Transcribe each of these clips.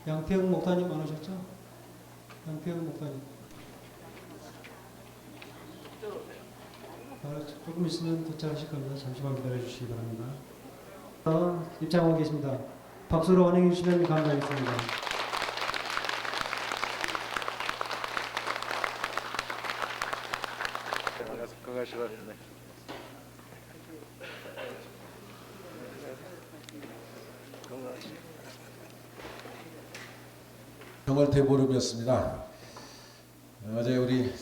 양평 목사님 안 오셨죠? 양평 목사님. 조금 있으면 도착하실 겁니다. 잠시만 기다려 주시기 바랍니다. 입장하고 계십니다. 박수로 환영해 주시면 감사하겠습니다. 정월 대보름이었습니다. 어제 우리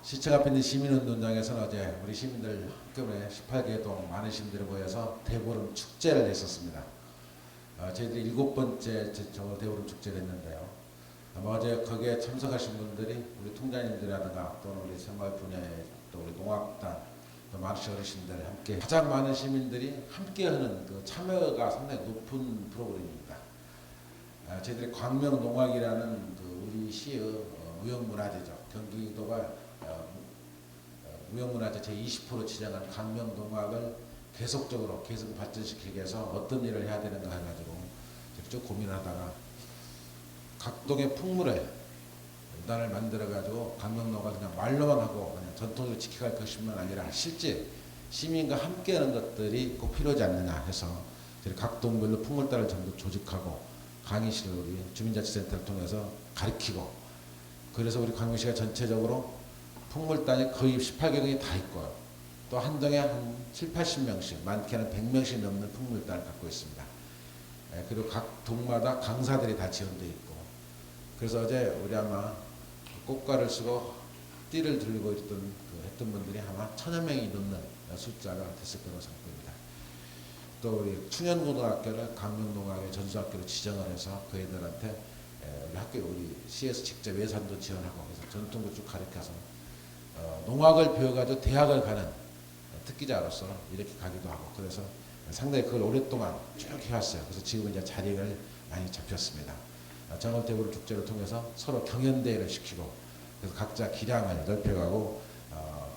시청 앞에 있는 시민운동장에서는 어제 우리 시민들 한꺼번에 18개 동 많은 시민들이 모여서 대보름 축제를 했었습니다. 저희들이 7번째 정월 대보름 축제를 했는데요. 아마 어제 거기에 참석하신 분들이 우리 통장님들이라든가 또는 우리 새마을 분야의 또 우리 농악단 또 많으신 어르신들 함께 가장 많은 시민들이 함께하는 그 참여가 상당히 높은 프로그램입니다. 저희들이 광명농악이라는 그 우리 시의 무형문화재죠. 경기도가 무형문화재 제20% 지정한 광명농악을 계속적으로 계속 발전시키기 위해서 어떤 일을 해야 되는가 해가지고 쭉 고민을 하다가 각 동의 풍물에 단을 만들어가지고 광명농악을 그냥 말로만 하고 그냥 전통을 지켜갈 것뿐만 아니라 실제 시민과 함께하는 것들이 꼭 필요하지 않느냐 해서 각 동별로 풍물단을 전부 조직하고 강의실을 우리 주민자치센터를 통해서 가르치고 그래서 우리 광명시가 전체적으로 풍물단이 거의 18개동이 다 있고요. 또 한 동에 한 7, 80명씩 많게는 100명씩 넘는 풍물단을 갖고 있습니다. 그리고 각 동마다 강사들이 다 지원되어 있고 그래서 어제 우리 아마 꽃가를 쓰고 띠를 들고 했던 분들이 아마 1000여 명이 넘는 숫자가 됐을 거라고 생각됩니다. 또 우리 충현고등학교를 광명농악의 전수학교로 지정을 해서 그 애들한테 우리 학교 우리 시에서 직접 예산도 지원하고 그래서 전통도 쭉 가르쳐서 농악을 배워가지고 대학을 가는 특기자로서 이렇게 가기도 하고 그래서 상당히 그걸 오랫동안 쭉 해왔어요. 그래서 지금 이제 자리를 많이 잡혔습니다. 정월 대보름 축제를 통해서 서로 경연대회를 시키고 그래서 각자 기량을 넓혀가고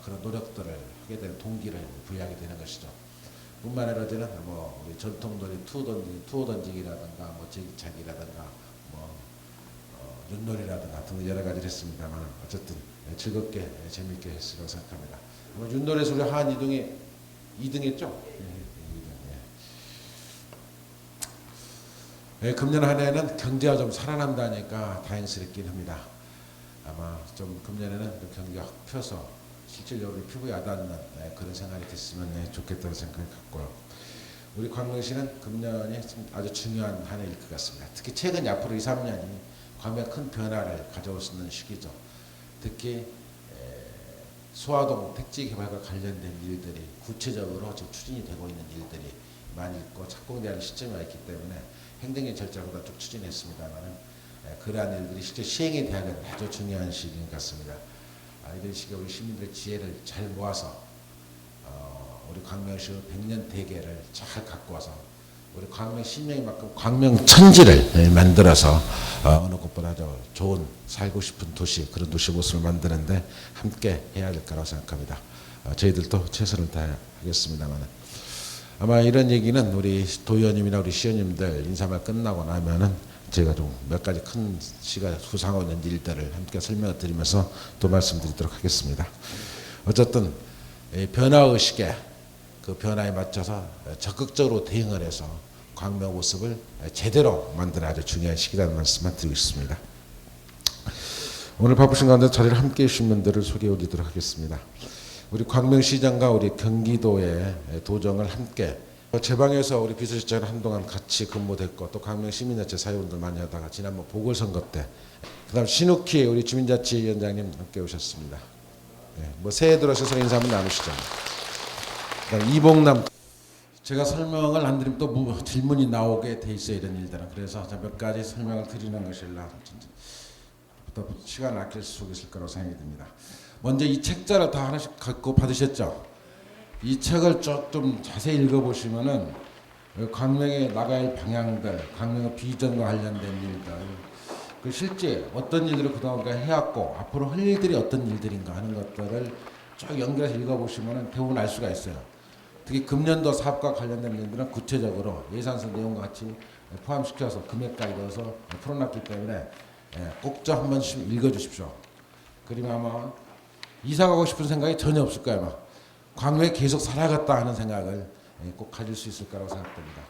그런 노력들을 하게 되는 동기를 부여하게 되는 것이죠. 뿐만 아니라 어제는 뭐 우리 전통놀이 투어 던지기라든가 뭐 제기차기라든가 뭐 윷놀이라든가 등 여러 가지를 했습니다만 어쨌든 즐겁게 재미있게 했으라고 생각합니다. 윷놀이에서 우리 한 2등 했죠? 금년 한 해는 경제가 좀 살아난다니까 다행스럽긴 합니다. 아마 좀 금년에는 경기가 확 펴서 실질적으로 피부에 와닿는 그런 생활이 됐으면 좋겠다는 생각을 갖고요. 우리 광명시는 금년이 아주 중요한 한 해일 것 같습니다. 특히 최근 앞으로 2, 3년이 광명에 큰 변화를 가져올 수 있는 시기죠. 특히 소화동 택지 개발과 관련된 일들이 구체적으로 지금 추진이 되고 있는 일들이 많이 있고 착공되는 시점이 와 있기 때문에 행정적 절차보다 쭉 추진했습니다만 그러한 일들이 실제 시행이 되는 아주 중요한 시기인 것 같습니다. 이런 시기에 우리 시민들의 지혜를 잘 모아서 우리 광명시의 100년 대계를 잘 갖고 와서 우리 광명 신명이만큼 광명 천지를 만들어서 어느 곳보다 더 좋은 살고 싶은 도시 그런 도시 모습을 만드는데 함께 해야 될 거라고 생각합니다. 저희들도 최선을 다하겠습니다만 아마 이런 얘기는 우리 도의원님이나 우리 시의원님들 인사말 끝나고 나면은 제가 좀 몇 가지 큰 시가 후상하고 있는 일들을 함께 설명을 드리면서 또 말씀드리도록 하겠습니다. 어쨌든 변화의식에 그 변화에 맞춰서 적극적으로 대응을 해서 광명 모습을 제대로 만드는 아주 중요한 시기라는 말씀만 드리고 있습니다. 오늘 바쁘신 가운데 자리를 함께해 주신 분들을 소개해 드리도록 하겠습니다. 우리 광명시장과 우리 경기도의 도정을 함께 제 방에서 우리 비서실장을 한동안 같이 근무됐고 또 광명 시민자치 사회운동을 많이 하다가 지난번 보궐선거 때 그다음 신욱희 우리 주민자치위원장님 함께 오셨습니다. 뭐 새해 들어셔서 인사 한번 나누시죠. 그다음 이봉남 제가 설명을 안 드리면 또 질문이 나오게 돼 있어요. 이런 일들은. 그래서 몇 가지 설명을 드리는 것이라 더 시간을 아낄 수 있을 거라고 생각이 듭니다. 먼저 이 책자를 다 하나씩 갖고 받으셨죠? 이 책을 좀 자세히 읽어보시면은 광명에 나가야 할 방향들, 광명의 비전과 관련된 일들, 그 실제 어떤 일들을 그동안 해왔고 앞으로 할 일들이 어떤 일들인가 하는 것들을 쭉 연결해서 읽어보시면은 대부분 알 수가 있어요. 특히 금년도 사업과 관련된 일들은 구체적으로 예산서 내용과 같이 포함시켜서 금액까지 넣어서 풀어놨기 때문에 꼭 좀 한 번씩 읽어주십시오. 그러면 아마 이사 가고 싶은 생각이 전혀 없을 거예요. 아마 광명에 계속 살아갔다 하는 생각을 꼭 가질 수 있을 거라고 생각됩니다.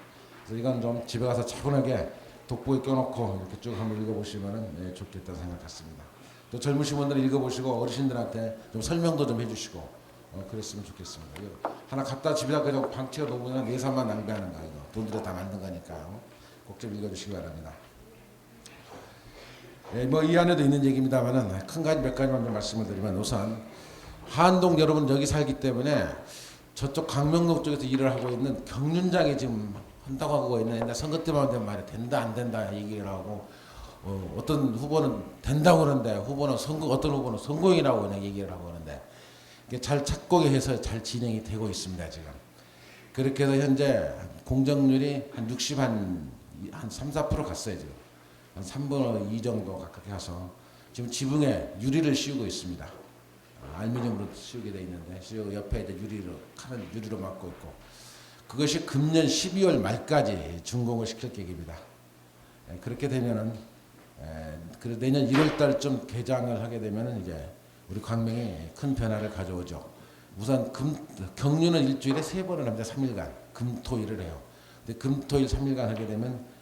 그래서 이건 좀 집에 가서 차분하게 돋보기 껴놓고 이렇게 쭉 한번 읽어보시면 좋겠다는 생각 같습니다. 또 젊으신 분들 읽어보시고 어르신들한테 좀 설명도 좀 해주시고 그랬으면 좋겠습니다. 이거 하나 갖다 집에다 그냥 방치해 놓으면 예산만 낭비하는 거예요. 돈 들여 다 만든 거니까요. 꼭 좀 읽어주시기 바랍니다. 뭐 이 안에도 있는 얘기입니다만은 큰 가지 몇 가지만 좀 말씀을 드리면 우선 한동 여러분 여기 살기 때문에 저쪽 강명동 쪽에서 일을 하고 있는 경륜장이 지금 한다고 하고 있는 옛날 선거 때만 되면 말이 된다 안 된다 얘기를 하고 어떤 후보는 된다고 그러는데 어떤 후보는 성공이라고 그냥 얘기를 하고 그러는데 이게 잘 착고게 해서 잘 진행이 되고 있습니다 지금. 그렇게 해서 현재 공정률이 한 60 한 3, 4% 갔어요 지금. 한 3분의 2 정도 가깝게 가서 지금 지붕에 유리를 씌우고 있습니다. 알루미늄으로 씌우게 돼 있는데 옆에 이제 유리로 막고 있고 그것이 금년 12월 말까지 준공을 시킬 계획입니다. 그렇게 되면은 그래도 내년 1월 달쯤 개장을 하게 되면은 이제 우리 광명이 큰 변화를 가져오죠. 우선 경륜은 일주일에 3번을 합니다. 3일간 금토일을 해요. 근데 금토일 3일간 하게 되면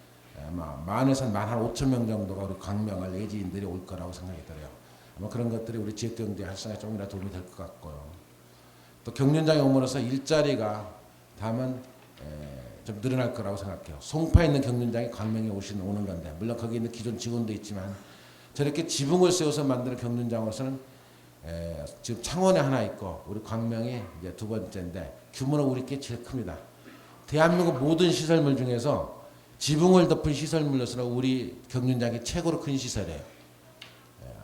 아마 만에서 한 5,000명 정도가 우리 광명을 내지인들이 올 거라고 생각이 들어요. 아마 그런 것들이 우리 지역 경제 활성화에 조금이라도 도움이 될 것 같고요. 또 경륜장에 오므로써 일자리가 다음은 좀 늘어날 거라고 생각해요. 송파에 있는 경륜장이 광명에 오는 건데 물론 거기 있는 기존 직원도 있지만 저렇게 지붕을 세워서 만드는 경륜장으로서는 지금 창원에 하나 있고 우리 광명이 이제 두 번째인데 규모는 우리께 제일 큽니다. 대한민국 모든 시설물 중에서 지붕을 덮은 시설물로서는 우리 경륜장이 최고로 큰 시설이에요.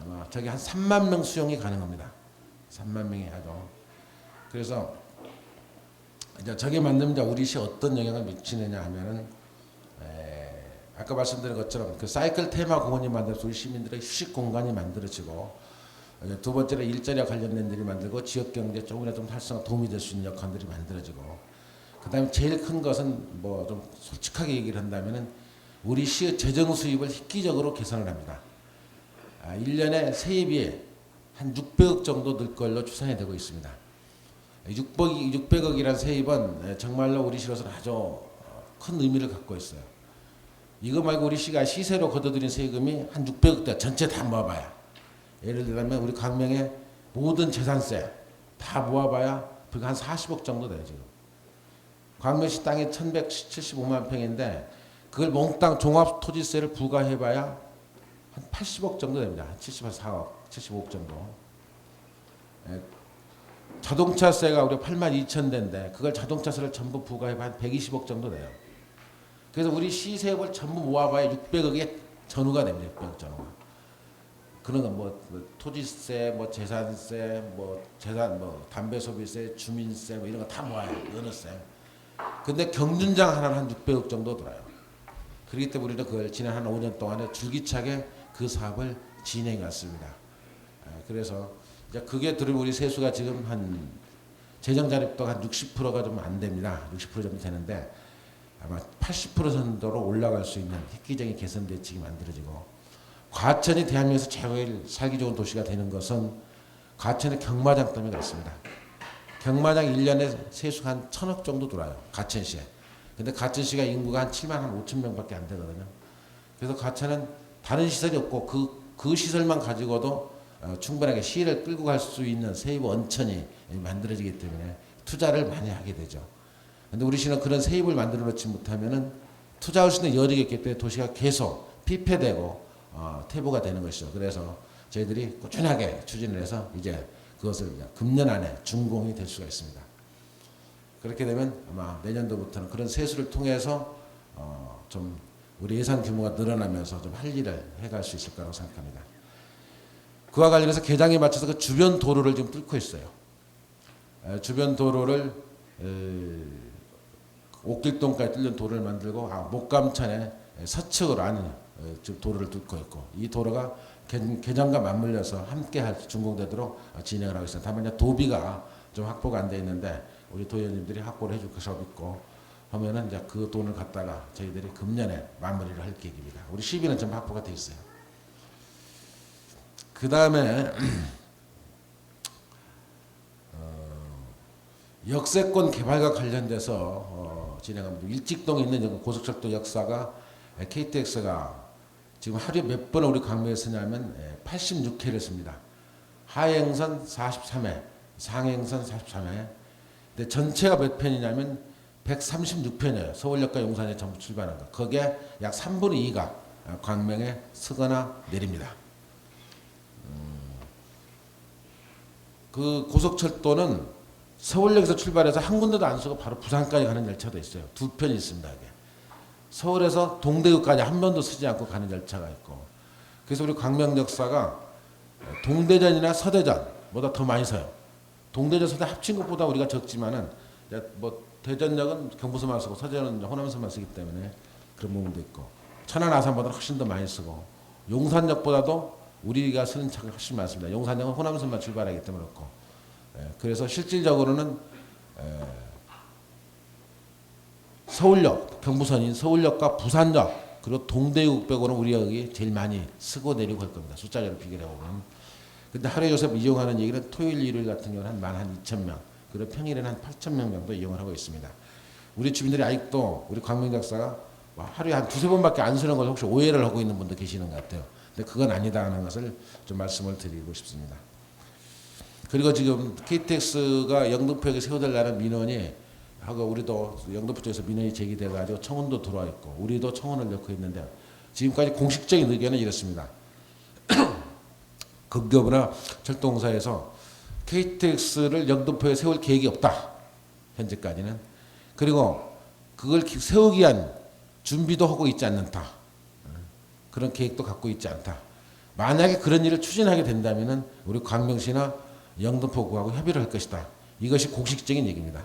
아마 저기 한 3만 명 수용이 가능합니다. 3만 명이 하죠. 그래서 이제 저게 만들면 우리 시에 어떤 영향을 미치느냐 하면은 아까 말씀드린 것처럼 그 사이클 테마 공원이 만들어서 우리 시민들의 휴식 공간이 만들어지고 두 번째로 일자리와 관련된 일이 만들고 지역 경제 조금이라도 좀 활성화 도움이 될 수 있는 역할들이 만들어지고 그다음에 제일 큰 것은 뭐 좀 솔직하게 얘기를 한다면은 우리 시의 재정 수입을 획기적으로 개선을 합니다. 1년에 세입이 한 600억 정도 늘 걸로 추산이 되고 있습니다. 600억이라는 세입은 정말로 우리 시로서는 아주 큰 의미를 갖고 있어요. 이거 말고 우리 시가 시세로 걷어들인 세금이 한 600억대 전체 다 모아봐야 예를 들면 우리 광명의 모든 재산세 다 모아봐야 불과 한 40억 정도 돼요 지금. 광명시 땅이 1175만 평인데 그걸 몽땅 종합토지세를 부과해봐야 한 80억 정도 됩니다. 한 74억, 75억 정도. 자동차세가 우리가 8만 2천 대인데 그걸 자동차세를 전부 부과해봐야 한 120억 정도 돼요. 그래서 우리 시세액을 전부 모아봐야 600억의 전후가 됩니다. 600억 전후가. 그런 건 뭐 토지세, 뭐 재산세, 뭐 담배 소비세, 주민세 뭐 이런 거 다 모아요. 연어세. 근데 경륜장 하나는 한 600억 정도 들어요. 그렇기 때문에 우리는 그걸 지난 한 5년 동안에 줄기차게 그 사업을 진행해 왔습니다. 그래서 이제 그게 들으면 우리 세수가 지금 한 재정 자립도가 한 60%가 좀 안 됩니다. 60% 정도 되는데 아마 80% 정도로 올라갈 수 있는 획기적인 개선 대책이 만들어지고 과천이 대한민국에서 제일 살기 좋은 도시가 되는 것은 과천의 경마장 때문에 그렇습니다. 경마장 1년에 세수가 한 1,000억 정도 들어와요. 과천시에. 근데 과천시가 인구가 한 7만 한 5천 명밖에 안 되거든요. 그래서 과천은 다른 시설이 없고 그 시설만 가지고도 충분하게 시를 끌고 갈 수 있는 세입 원천이 만들어지기 때문에 투자를 많이 하게 되죠. 근데 우리 시는 그런 세입을 만들어 놓지 못하면은 투자할 수 있는 여력이 있기 때문에 도시가 계속 피폐되고 퇴보가 되는 것이죠. 그래서 저희들이 꾸준하게 추진을 해서 이제 그것을 금년 안에 준공이 될 수가 있습니다. 그렇게 되면 아마 내년도부터는 그런 세수를 통해서 좀 우리 예산 규모가 늘어나면서 좀 할 일을 해갈 수 있을 거라고 생각합니다. 그와 관련해서 개장에 맞춰서 그 주변 도로를 지금 뚫고 있어요. 주변 도로를 옥길동까지 뚫는 도로를 만들고 목감천에 서측으로 아는 지금 도로를 뚫고 있고 이 도로가 개장과 맞물려서 함께 준공되도록 진행을 하고 있습니다. 다만 이제 도비가 좀 확보가 안 돼 있는데 우리 도의원님들이 확보를 해줄 것이 있고 하면은 이제 그 돈을 갖다가 저희들이 금년에 마무리를 할 계획입니다. 우리 시비는 좀 확보가 돼 있어요. 그 다음에 역세권 개발과 관련돼서 진행합니다. 일직동에 있는 고속철도 역사가 KTX가 지금 하루에 몇 번을 우리 광명에 쓰냐면 86회를 씁니다. 하행선 43회, 상행선 43회. 근데 전체가 몇 편이냐면 136편이에요. 서울역과 용산에 전부 출발한 거. 거기에 약 3분의 2가 광명에 서거나 내립니다. 그 고속철도는 서울역에서 출발해서 한 군데도 안 서고 바로 부산까지 가는 열차도 있어요. 두 편이 있습니다. 이게. 서울에서 동대구까지 한 번도 쓰지 않고 가는 열차가 있고. 그래서 우리 광명 역사가 동대전이나 서대전보다 더 많이 서요. 동대전 서대 합친 것보다 우리가 적지만은 뭐 대전역은 경부서만 쓰고 서대전은 호남서만 쓰기 때문에 그런 부분도 있고, 천안 아산보다 훨씬 더 많이 쓰고, 용산역보다도 우리가 쓰는 차가 훨씬 많습니다. 용산역은 호남선만 출발하기 때문에 그렇고, 그래서 실질적으로는 서울역, 경부선인 서울역과 부산역 그리고 동대구 빼고는 우리 여기 제일 많이 쓰고 내리고 할 겁니다. 숫자를 비교해 보면. 근데 하루에 요새 이용하는 얘기는 토요일, 일요일 같은 경우는 한 2,000명, 그리고 평일에는 한 8,000명 정도 이용을 하고 있습니다. 우리 주민들이 아직도 우리 광명 역사가 하루에 한 두세 번밖에 안 쓰는 걸 혹시 오해를 하고 있는 분도 계시는 것 같아요. 근데 그건 아니다는 것을 좀 말씀을 드리고 싶습니다. 그리고 지금 KTX가 영등포역에 세워달라는 민원이 하고, 우리도 영등포 쪽에서 민원이 제기돼가지고 청원도 들어와 있고 우리도 청원을 넣고 있는데, 지금까지 공식적인 의견은 이렇습니다. 국교부나 철도공사에서 KTX를 영등포에 세울 계획이 없다. 현재까지는. 그리고 그걸 세우기 위한 준비도 하고 있지 않는다. 그런 계획도 갖고 있지 않다. 만약에 그런 일을 추진하게 된다면 우리 광명시나 영등포구하고 협의를 할 것이다. 이것이 공식적인 얘기입니다.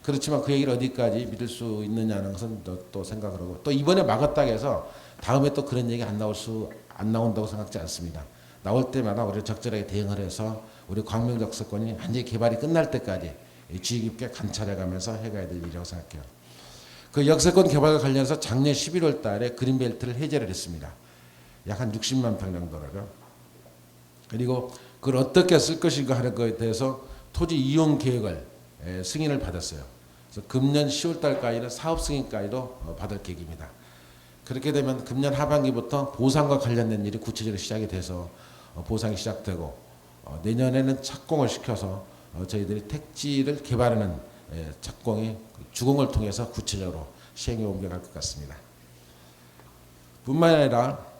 그렇지만 그 얘기를 어디까지 믿을 수 있느냐는 것은 또 생각을 하고, 또 이번에 막았다고 해서 다음에 또 그런 얘기 안 나온다고 생각지 않습니다. 나올 때마다 우리가 적절하게 대응을 해서 우리 광명 역세권이 완전히 개발이 끝날 때까지 주의 깊게 관찰해가면서 해가야 될 일이라고 생각해요. 그 역세권 개발과 관련해서 작년 11월 달에 그린벨트를 해제를 했습니다. 약 한 60만 평 정도라고요. 그리고 그걸 어떻게 쓸 것인가 하는 것에 대해서 토지 이용 계획을 승인을 받았어요. 그래서 금년 10월 달까지는 사업 승인까지도 받을 계획입니다. 그렇게 되면 금년 하반기부터 보상과 관련된 일이 구체적으로 시작이 돼서 보상이 시작되고, 내년에는 착공을 시켜서 저희들이 택지를 개발하는 착공이 주공을 통해서 구체적으로 시행에 옮겨갈 것 같습니다. 뿐만 아니라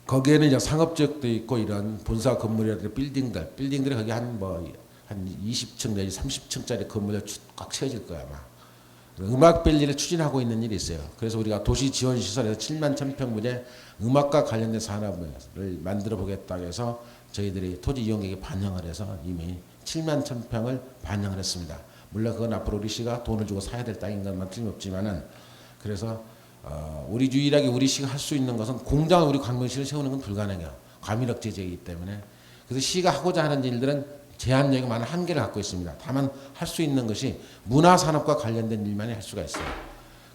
거기에는 이제 상업지역도 있고 이런 본사 건물이라든가 빌딩들이 거기 한 20층 내지 30층짜리 건물에 꽉 채워질 거야 아마. 음악밸리를 추진하고 있는 일이 있어요. 그래서 우리가 도시지원시설에서 7만 1,000평분의 음악과 관련된 산업을 만들어 보겠다고 해서 저희들이 토지 이용객에 반영을 해서 이미 7만 1,000평을 반영을 했습니다. 물론 그건 앞으로 우리 시가 돈을 주고 사야 될 땅인 것만 틀림없지만은, 그래서 우리 유일하게 우리 시가 할 수 있는 것은 공장을 우리 광명시를 세우는 건 불가능해요. 과밀력 제재이기 때문에. 그래서 시가 하고자 하는 일들은 제한력이 많은 한계를 갖고 있습니다. 다만 할 수 있는 것이 문화산업과 관련된 일만이 할 수가 있어요.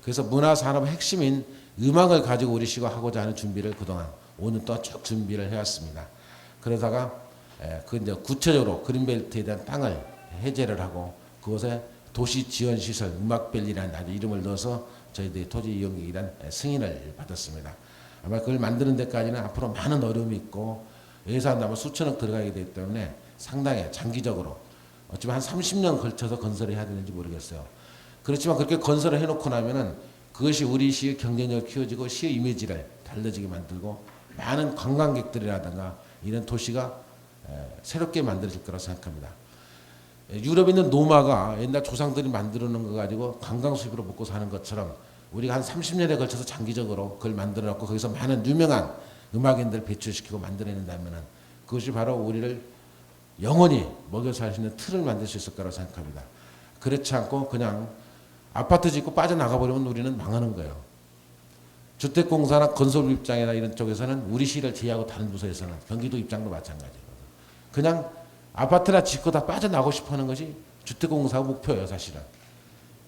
그래서 문화산업의 핵심인 음악을 가지고 우리 시가 하고자 하는 준비를 그동안 5년 동안 쭉 준비를 해왔습니다. 그러다가 그 이제 구체적으로 그린벨트에 대한 땅을 해제를 하고 그곳에 도시지원시설 음악밸리라는 아주 이름을 넣어서 저희들이 토지 이용에 대한 승인을 받았습니다. 아마 그걸 만드는 데까지는 앞으로 많은 어려움이 있고 예산도 아마 수천억 들어가게 되기 때문에 상당히 장기적으로 어쩌면 한 30년 걸쳐서 건설을 해야 되는지 모르겠어요. 그렇지만 그렇게 건설을 해놓고 나면은 그것이 우리 시의 경쟁력을 키워지고 시의 이미지를 달라지게 만들고 많은 관광객들이라든가 이런 도시가 새롭게 만들어질 거라고 생각합니다. 유럽에 있는 노마가 옛날 조상들이 만들어 놓은 거 가지고 관광 수입으로 먹고 사는 것처럼 우리가 한 30년에 걸쳐서 장기적으로 그걸 만들어 놓고 거기서 많은 유명한 음악인들을 배출시키고 만들어낸다면은 그것이 바로 우리를 영원히 먹여 살 수 있는 틀을 만들 수 있을 거라고 생각합니다. 그렇지 않고 그냥 아파트 짓고 빠져나가 버리면 우리는 망하는 거예요. 주택공사나 건설 입장이나 이런 쪽에서는 우리 시를 제외하고 다른 부서에서는 경기도 입장도 마찬가지거든요. 그냥 아파트나 짓고 다 빠져나가고 싶어 하는 것이 주택공사의 목표예요, 사실은.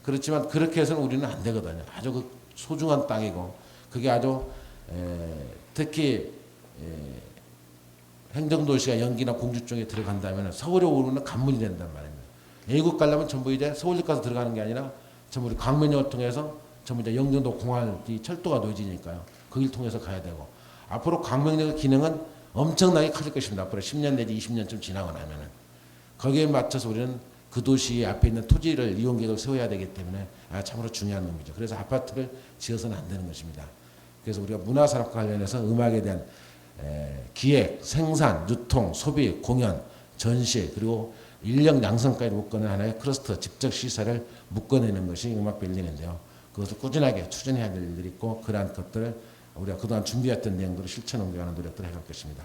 그렇지만 그렇게 해서는 우리는 안 되거든요. 아주 그 소중한 땅이고 그게 아주 특히 행정도시가 연기나 공주 쪽에 들어간다면 서울에 오르는 관문이 된단 말입니다. 외국 가려면 전부 이제 서울역 가서 들어가는 게 아니라 전부 우리 광명역을 통해서 전부 이제 영종도 공항 이 철도가 놓여지니까요. 그 길 통해서 가야 되고 앞으로 광명역의 기능은 엄청나게 커질 것입니다. 앞으로 10년 내지 20년쯤 지나고 나면은 거기에 맞춰서 우리는 그 도시 앞에 있는 토지를 이용 계획을 세워야 되기 때문에 참으로 중요한 놈이죠. 그래서 아파트를 지어서는 안 되는 것입니다. 그래서 우리가 문화산업과 관련해서 음악에 대한 기획, 생산, 유통, 소비, 공연, 전시 그리고 인력 양성까지 묶어낸 하나의 클러스터 집적 시설을 묶어내는 것이 음악 빌딩인데요. 그것을 꾸준하게 추진해야 될 일들이 있고 그러한 것들을 우리가 그동안 준비했던 내용들을 실천 옮겨가는 노력들을 해갈 것입니다.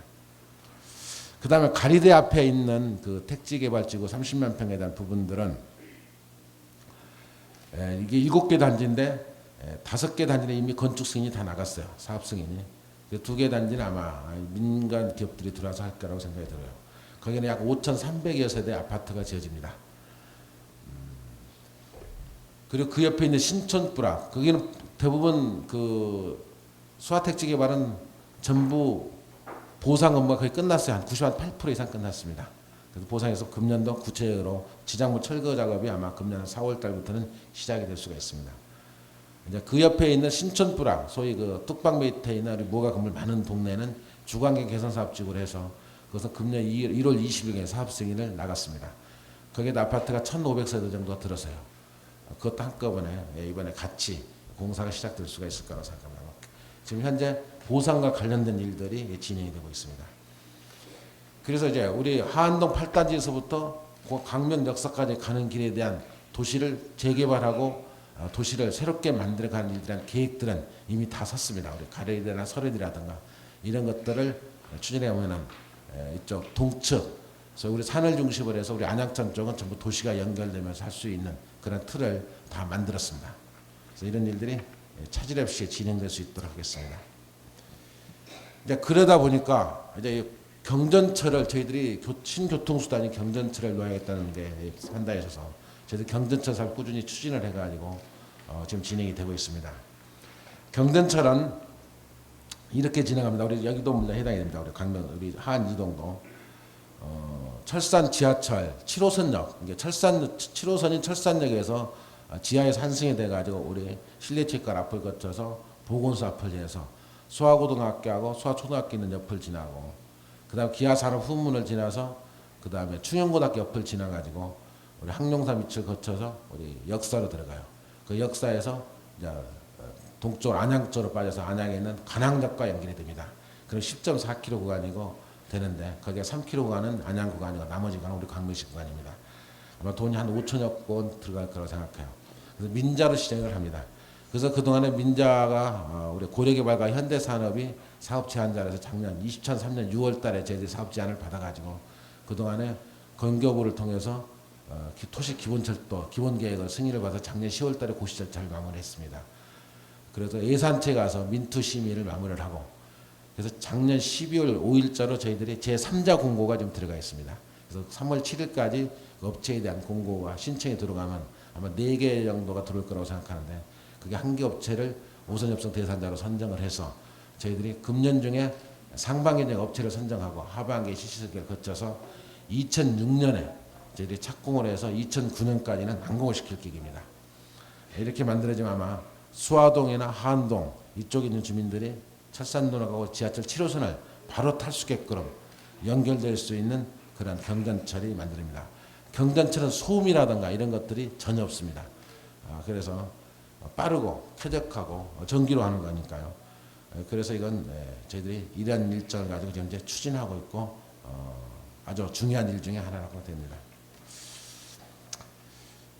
그 다음에 가리대 앞에 있는 그 택지개발지구 30만 평에 대한 부분들은 이게 7개 단지인데 5개 단지는 이미 건축 승인이 다 나갔어요. 사업 승인이. 2개 단지는 아마 민간 기업들이 들어와서 할 거라고 생각이 들어요. 거기는 약 5,300여 세대 아파트가 지어집니다. 그리고 그 옆에 있는 신촌뿌라 거기는 대부분 그 수하택지 개발은 전부 보상 업무가 거의 끝났어요. 한 98% 이상 끝났습니다. 그래서 보상에서 금년도 구체적으로 지상부 철거 작업이 아마 금년 4월 달부터는 시작이 될 수가 있습니다. 이제 그 옆에 있는 신촌뿌라 소위 그 뚝방 밑에 있는 우리 무허가 건물 많은 동네는 주관계 개선 사업 지구로 해서 그것은 금년 1월 20일에 사업 승인을 나갔습니다. 거기에 아파트가 1,500세대 정도가 들어서요. 그것도 한꺼번에 이번에 같이 공사가 시작될 수가 있을 거라고 생각합니다. 지금 현재 보상과 관련된 일들이 진행이 되고 있습니다. 그래서 이제 우리 하안동 8단지에서부터 강명 역사까지 가는 길에 대한 도시를 재개발하고 도시를 새롭게 만들어가는 일에 대한 계획들은 이미 다 섰습니다. 우리 가래대나 설해이라든가 이런 것들을 추진해 보면은 이쪽 동측, 그래서 우리 산을 중심으로 해서 우리 안양천 쪽은 전부 도시가 연결되면서 할 수 있는 그런 틀을 다 만들었습니다. 그래서 이런 일들이 차질 없이 진행될 수 있도록 하겠습니다. 이제 그러다 보니까 이제 경전철을 저희들이 신교통수단이 경전철을 놓아야겠다는 게 한다에 있어서 저희들 경전철 사업 꾸준히 추진을 해가지고 지금 진행이 되고 있습니다. 경전철은 이렇게 진행합니다. 우리 여기도 물론 해당이 됩니다. 우리 강명, 우리 하안 이동도 철산 지하철 7호선역, 이게 철산 7호선인 철산역에서 지하에 산승이 돼가지고 우리 실내체육관 앞을 거쳐서 보건소 앞을 지나서 수화고등학교하고 수화초등학교 있는 옆을 지나고 그다음 기아산업 후문을 지나서 그다음에 충영고등학교 옆을 지나가지고 우리 항룡산 밑을 거쳐서 우리 역사로 들어가요. 그 역사에서 이제 동쪽 안양 쪽으로 빠져서 안양에 있는 관악역과 연결이 됩니다. 그럼 10.4km 구간이고 되는데 거기에 3km 구간은 안양 구간이고 나머지 구간은 우리 광명시 구간입니다. 아마 돈이 한 5천억 원 들어갈 거라고 생각해요. 그래서 민자로 시행을 합니다. 그래서 그동안에 민자가 우리 고려개발과 현대산업이 사업 제안자에서 작년 2003년 6월 달에 저희들이 사업 제안을 받아가지고 그동안에 건교부를 통해서 토시 기본철도 기본계획을 승인을 받아서 작년 10월 달에 고시 절차를 마무리했습니다. 그래서 예산처에 가서 민투 심의를 마무리를 하고 그래서 작년 12월 5일자로 저희들이 제3자 공고가 좀 들어가 있습니다. 그래서 3월 7일까지 업체에 대한 공고가 신청이 들어가면 아마 4개 정도가 들어올 거라고 생각하는데 그게 한 개 업체를 우선협상 대상자로 선정을 해서 저희들이 금년 중에 상반기에 업체를 선정하고 하반기에 실시설계를 거쳐서 2006년에 저희들이 착공을 해서 2009년까지는 완공을 시킬 계획입니다. 이렇게 만들어지면 아마 수화동이나 하안동 이쪽에 있는 주민들이 철산도로하고 지하철 7호선을 바로 탈 수 있게끔 연결될 수 있는 그런 경전철이 만들어집니다. 경전철은 소음이라든가 이런 것들이 전혀 없습니다. 그래서 빠르고 쾌적하고 전기로 하는 거니까요. 그래서 이건 저희들이 이런 일정을 가지고 지금 이제 추진하고 있고 아주 중요한 일 중에 하나라고 됩니다.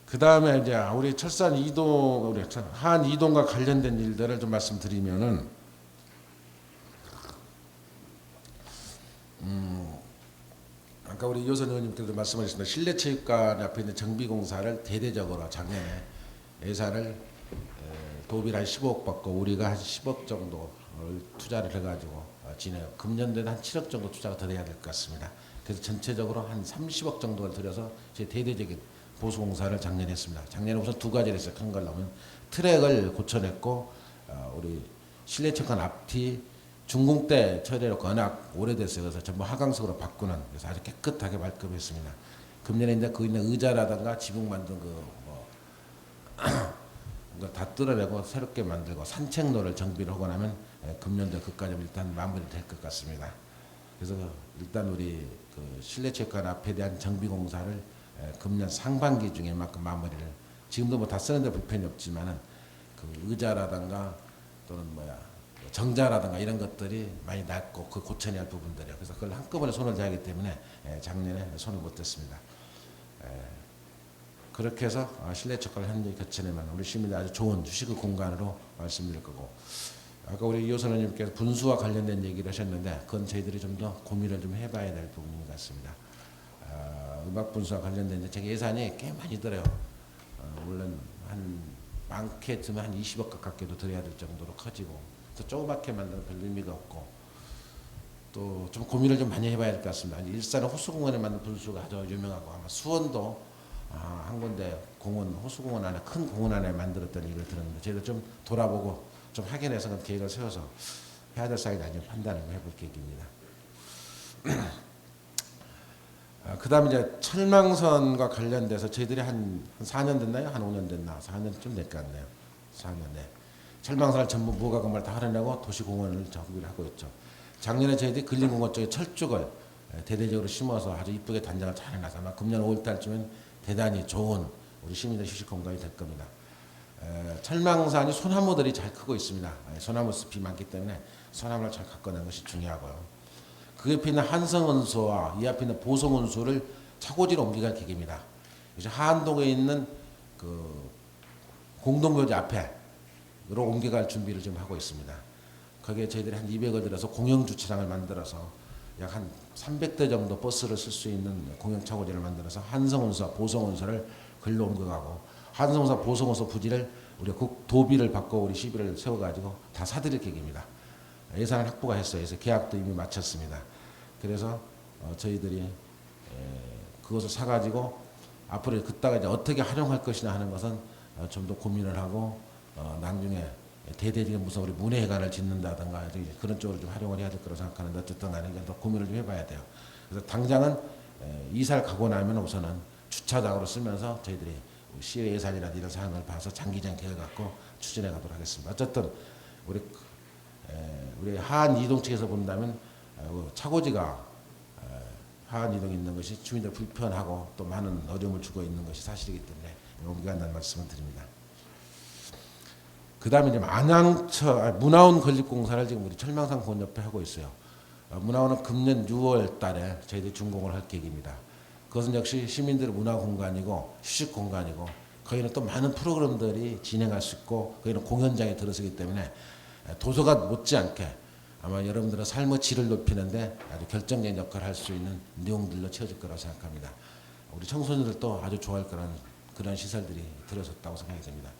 그 다음에 이제 우리 철산 이동, 우리 하안 이동과 관련된 일들을 좀 말씀드리면은 아까 우리 이호선 의원님께도 말씀하셨습니다. 실내체육관 앞에 있는 정비공사를 대대적으로 작년에 예산을 도비를 한 15억 받고 우리가 한 10억 정도를 투자를 해가지고 진행. 금년도에는 한 7억 정도 투자가 더 돼야 될 것 같습니다. 그래서 전체적으로 한 30억 정도를 들여서 제 대대적인 보수공사를 작년에 했습니다. 작년에 우선 두 가지를 했어요. 큰 걸 넣으면 트랙을 고쳐냈고 우리 실내체육관 앞뒤 중공대 처리해놓고 워낙 오래됐어요. 그래서 전부 하강석으로 바꾸는, 그래서 아주 깨끗하게 말끔했습니다. 금년에 이제 그 있는 의자라든가 지붕 만든 그거 다 뜯어내고 새롭게 만들고 산책로를 정비를 하고 나면 금년도 그까지 일단 마무리될 것 같습니다. 그래서 일단 우리 그 실내체육관 앞에 대한 정비 공사를 금년 상반기 중에 만큼 마무리를, 지금도 뭐 다 쓰는데 불편이 없지만은 그 의자라든가 또는 정자라든가 이런 것들이 많이 낡고 그 고쳐내야 할 부분들이에요. 그래서 그걸 한꺼번에 손을 대야 하기 때문에 작년에 손을 못 댔습니다. 그렇게 해서 실내체육관을 현재 교체내면 우리 시민들 아주 좋은 주식 공간으로 말씀드릴 거고, 아까 우리 이호 선생님께서 분수와 관련된 얘기를 하셨는데 그건 저희들이 좀 더 고민을 좀 해봐야 될 부분인 것 같습니다. 음악 분수와 관련된 제 예산이 꽤 많이 들어요. 물론 한 많게쯤 한 20억 가깝게도 들어야 될 정도로 커지고, 또 조그맣게 만드는 별 의미가 없고, 또 좀 고민을 좀 많이 해봐야 될 것 같습니다. 일산은 호수공원에 만든 분수가 아주 유명하고, 아마 수원도 한 군데 공원, 호수공원 안에, 큰 공원 안에 만들었다는 얘기를 들었는데, 저희도 좀 돌아보고 좀 확인해서 계획을 세워서 해야 될 사항이 아니면 판단을 해볼 계획입니다. 그 다음에 이제 철망선과 관련돼서 저희들이 한 4년 됐나요? 한 5년 됐나? 4년쯤 될 것 같네요. 4년, 네. 철망선을 전부 무가금을 다 할애내고 도시공원을 정비를 하고 있죠. 작년에 저희들이 근린공원 쪽에 철쭉을 대대적으로 심어서 아주 이쁘게 단장을 잘 해놔서 아마 금년 5월달쯤엔 대단히 좋은 우리 시민들 휴식 공간이 될 겁니다. 철망산이 소나무들이 잘 크고 있습니다. 소나무 숲이 많기 때문에 소나무를 잘 가꿔내는 것이 중요하고요. 그 옆에 있는 한성원소와 이 앞에 있는 보성원소를 차고지로 옮겨갈 계획입니다. 이제 하안동에 있는 그 공동묘지 앞에로 옮겨갈 준비를 지금 하고 있습니다. 거기에 저희들이 한 200을 들여서 공영 주차장을 만들어서 약 한 300대 정도 버스를 쓸 수 있는 공영 차고지를 만들어서 한성원소, 보성원소를 글로 옮겨가고, 한성원소, 보성원소 부지를 우리가 도비를 받고 우리 시비를 세워가지고 다 사드릴 계획입니다. 예산을 확보가 했어요. 그래서 계약도 이미 마쳤습니다. 그래서 저희들이 그것을 사가지고 앞으로 그따가 이제 어떻게 활용할 것이냐 하는 것은 좀 더 고민을 하고 나중에 대대적인 무슨 우리 문예회관을 짓는다든가 그런 쪽으로 좀 활용을 해야 될 거라고 생각하는데, 어쨌든 간에 더 고민을 좀 해봐야 돼요. 그래서 당장은 이사를 가고 나면 우선은 주차장으로 쓰면서 저희들이 시의 예산이라든지 이런 사항을 봐서 장기적 계획을 갖고 추진해 가도록 하겠습니다. 어쨌든 우리 하안 이동 측에서 본다면 차고지가 하안 이동에 있는 것이 주민들 불편하고 또 많은 어려움을 주고 있는 것이 사실이기 때문에 옮겨야 한다는 말씀을 드립니다. 그 다음에 이제 문화원 건립공사를 지금 우리 철망산 공원 옆에 하고 있어요. 문화원은 금년 6월 달에 저희들이 준공을 할 계획입니다. 그것은 역시 시민들의 문화 공간이고 휴식 공간이고, 거기는 또 많은 프로그램들이 진행할 수 있고, 거기는 공연장에 들어서기 때문에 도서관 못지않게 아마 여러분들의 삶의 질을 높이는데 아주 결정적인 역할을 할 수 있는 내용들로 채워질 거라고 생각합니다. 우리 청소년들도 아주 좋아할 그런 시설들이 들어섰다고 생각이 됩니다.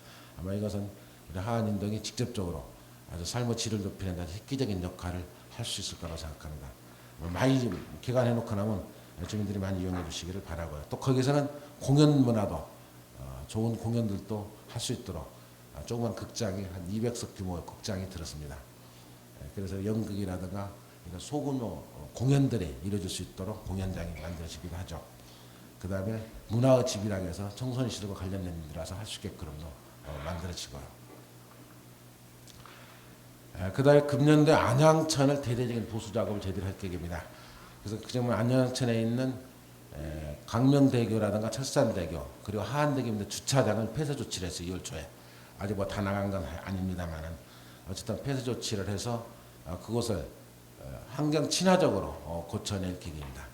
아마 이것은 우리 하안인동이 직접적으로 아주 삶의 질을 높이는 데 획기적인 역할을 할 수 있을 거라고 생각합니다. 많이 개관해놓고 나면 주민들이 많이 이용해 주시기를 바라고요. 또 거기서는 공연 문화도 좋은 공연들도 할 수 있도록 조그만 극장이 한 200석 규모의 극장이 들었습니다. 그래서 연극이라든가 소규모 공연들이 이루어질 수 있도록 공연장이 만들어지기도 하죠. 그 다음에 문화의 집이라고 해서 청소년 시설과 관련된 일들 와서 할 수 있게끔도 만들어지고요. 그 다음에 금년도에 안양천을 대대적인 보수 작업을 저희들이 할 계획입니다. 그래서 그정말 안양천에 있는 강명대교라든가 철산대교 그리고 하안대교 있는 주차장을 폐쇄 조치를 했어요. 2월 초에. 아직 뭐 다 나간 건 아닙니다만은 어쨌든 폐쇄 조치를 해서 그곳을 환경 친화적으로 고쳐낼 계획입니다.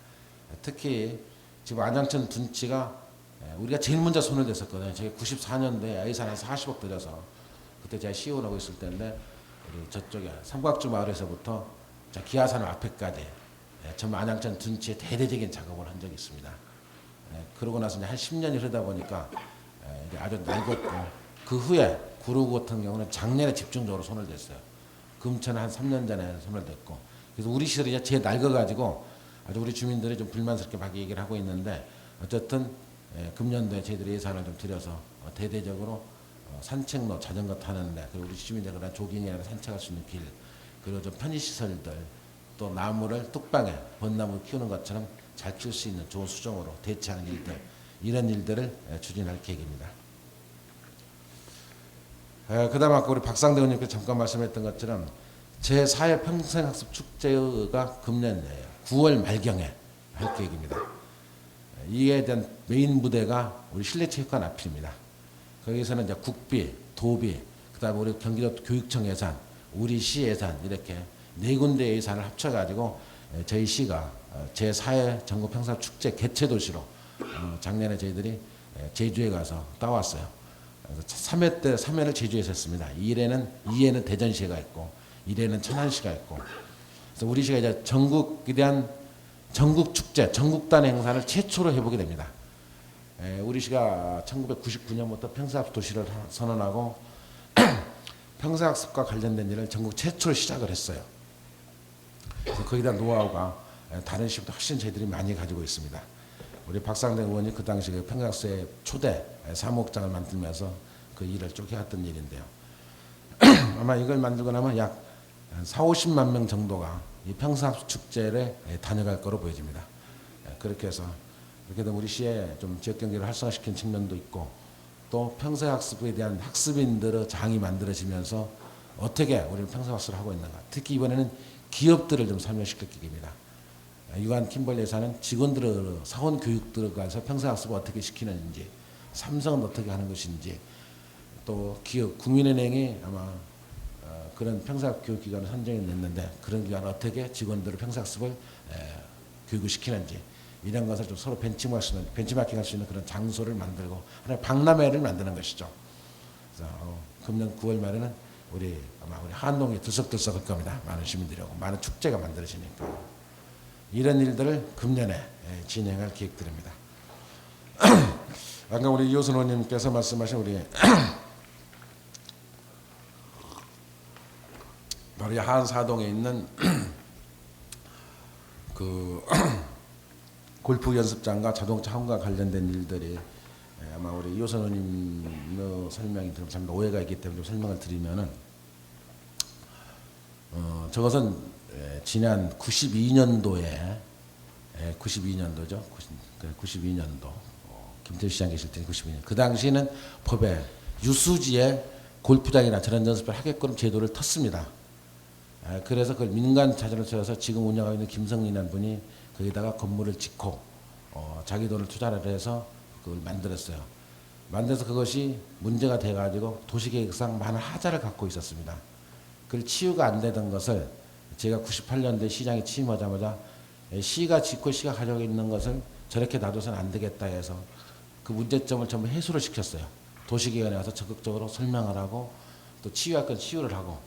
특히 지금 안양천 둔치가 우리가 제일 먼저 손을 댔었거든요. 저희 94년도에 예산 한 40억 들여서 그때 제가 시의원 하고 있을 때인데 우리 저쪽에 삼각주 마을에서부터 기아산 앞에까지 전부 안양천 둔치에 대대적인 작업을 한 적이 있습니다. 그러고 나서 이제 한 10년이 흐르다 보니까 이제 아주 낡았고, 그 후에 구로구 같은 경우는 작년에 집중적으로 손을 댔어요. 금천은 한 3년 전에 손을 댔고, 그래서 우리 시설이 제일 낡아가지고 아주 우리 주민들이 좀 불만스럽게 막 얘기를 하고 있는데, 어쨌든 금년도에 저희들이 예산을 좀 들여서 대대적으로 산책로, 자전거 타는데, 그리고 우리 시민들 그런 조깅이나 산책할 수 있는 길, 그리고 좀 편의시설들, 또 나무를 뚝방에 벚나무 키우는 것처럼 잘 키울 수 있는 좋은 수종으로 대체하는 일들, 이런 일들을 추진할 계획입니다. 그다음 아까 우리 박상대 의원님께서 잠깐 말씀했던 것처럼 제4회 평생학습 축제가 금년 9월 말경에 할 계획입니다. 이에 대한 메인 무대가 우리 실내체육관 앞입니다. 거기서는 이제 국비, 도비, 그다음에 우리 경기도 교육청 예산, 우리 시 예산 이렇게 네 군데 예산을 합쳐가지고 저희 시가 제4회 전국 평생학습 축제 개최 도시로 작년에 저희들이 제주에 가서 따왔어요. 3회 때 3회를 제주에서 했습니다. 2회는 대전시가 있고 1회는 천안시가 있고, 그래서 우리 시가 이제 전국에 대한 전국 축제, 전국단 행사를 최초로 해보게 됩니다. 우리 시가 1999년부터 평생학습 도시를 선언하고 평생학습과 관련된 일을 전국 최초로 시작을 했어요. 그래서 거기에 대한 노하우가 다른 시보다 훨씬 저희들이 많이 가지고 있습니다. 우리 박상대 의원이 그 당시 그 평생학습의 초대 사무국장을 만들면서 그 일을 쭉 해왔던 일인데요. 아마 이걸 만들고 나면 약 40~50만 명 정도가 이 평생학습 축제를 다녀갈 거로 보여집니다. 그렇게 해서 이렇게 되면 우리 시에 좀 지역 경제를 활성화시키는 측면도 있고, 또 평생학습에 대한 학습인들의 장이 만들어지면서 어떻게 우리는 평생학습을 하고 있는가, 특히 이번에는 기업들을 좀 설명시킬 기회입니다. 유한 킴벌 예산은 직원들의 사원 교육 들어가서 평생학습을 어떻게 시키는지, 삼성은 어떻게 하는 것인지, 또 기업 국민은행이 아마 그런 평생학습 교육기관을 선정해 냈는데 그런 기관을 어떻게 직원들을 평생학습을 교육을 시키는지, 이런 것을 좀 서로 벤치마킹할 수 있는 그런 장소를 만들고 하나의 박람회를 만드는 것이죠. 그래서 금년 9월 말에는 아마 우리 한동이 들썩들썩할 겁니다. 많은 시민들이 오고 많은 축제가 만들어지니까 이런 일들을 금년에 진행할 계획들입니다. 아까 우리 이호선 의원님께서 말씀하신 우리 바로 한사동에 있는 그 골프 연습장과 자동차 학원과 관련된 일들이 아마 우리 이호선 의원님의 설명이 좀 오해가 있기 때문에 좀 설명을 드리면은 저것은 지난 92년도에 92년도죠. 92년도 김태우 시장 계실 때 92년 그 당시에는 법에 유수지에 골프장이나 저런 연습을 하게끔 제도를 텄습니다. 그래서 그걸 민간 자재를 써서 지금 운영하고 있는 김성린이라는 분이 거기다가 건물을 짓고 자기 돈을 투자를 해서 그걸 만들었어요. 만들어서 그것이 문제가 돼가지고 도시계획상 많은 하자를 갖고 있었습니다. 그걸 치유가 안 되던 것을 제가 98년도에 시장에 취임하자마자 시가 짓고 시가 가지고 있는 것을 저렇게 놔둬서는 안 되겠다 해서 그 문제점을 전부 해소를 시켰어요. 도시계획에 와서 적극적으로 설명을 하고 또 치유할 건 치유를 하고,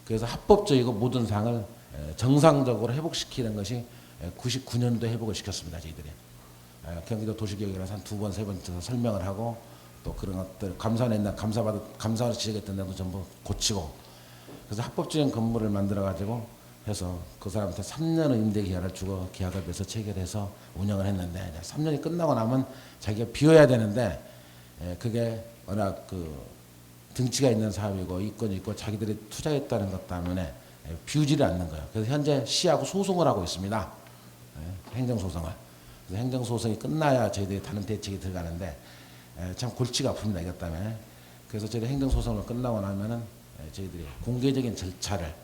그래서 합법적이고 모든 상을 정상적으로 회복시키는 것이 99년도에 회복을 시켰습니다. 저희들이 경기도 도시계획이라서 한 2번, 3번 설명을 하고, 또 그런 것들 감사원에 있는 감사원에서 지적했던 데도 전부 고치고, 그래서 합법적인 건물을 만들어 가지고 해서 그 사람한테 3년의 임대 기한을 주고 계약을 맺어서 체결해서 운영을 했는데, 3년이 끝나고 나면 자기가 비워야 되는데 그게 워낙 등치가 있는 사업이고 이권이 있고 자기들이 투자했다는 것 때문에 비우지를 않는 거예요. 그래서 현재 시하고 소송을 하고 있습니다. 행정소송을. 그래서 행정소송이 끝나야 저희들이 다른 대책이 들어가는데 참 골치가 아픕니다. 이것 때문에. 그래서 저희 행정소송을 끝나고 나면은 저희들이 공개적인 절차를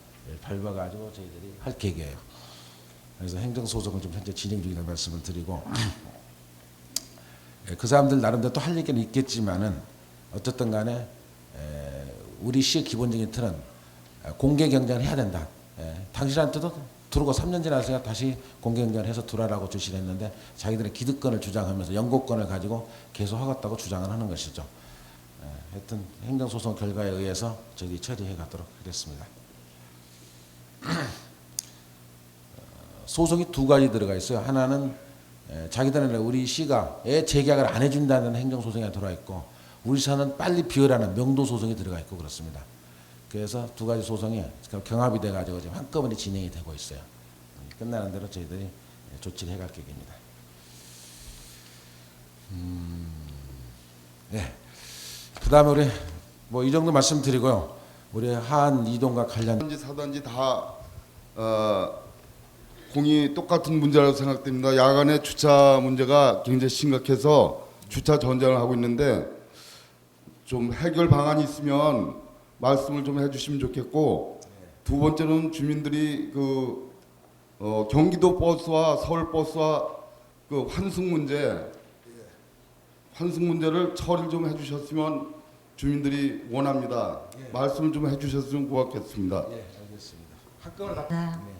밟아가지고 저희들이 할 계획이에요. 그래서 행정소송을 좀 현재 진행 중이라는 말씀을 드리고, 그 사람들 나름대로 또 할 얘기는 있겠지만은 어쨌든 간에 우리 시의 기본적인 틀은 공개 경쟁을 해야 된다. 당신한테도 들어오고 3년 지나서 다시 공개 경쟁을 해서 들어라고 지시를 했는데 자기들의 기득권을 주장하면서 연고권을 가지고 계속 하겠다고 주장을 하는 것이죠. 하여튼 행정소송 결과에 의해서 저희들이 처리해 가도록 하겠습니다. 소송이 2가지 들어가 있어요. 하나는 자기들은 우리 시가 재계약을 안 해준다는 행정소송이 들어와 있고, 우리 시는 빨리 비워라는 명도소송이 들어가 있고 그렇습니다. 그래서 2가지 소송이 경합이 돼가지고 지금 한꺼번에 진행이 되고 있어요. 끝나는 대로 저희들이 조치를 해갈 계획입니다. 예. 그다음에 우리 뭐 이 정도 말씀드리고요. 우리 하안 이동과 관련 사단지 사단지 다 공이 똑같은 문제라고 생각됩니다. 야간에 주차 문제가 굉장히 심각해서 주차 전쟁을 하고 있는데 좀 해결 방안이 있으면 말씀을 좀 해주시면 좋겠고, 두 번째는 주민들이 경기도 버스와 서울 버스와 그 환승 문제를 처리를 좀 해주셨으면 주민들이 원합니다. 말씀을 좀 해주셨으면 고맙겠습니다. 예, 알겠습니다. 학교를 다 네.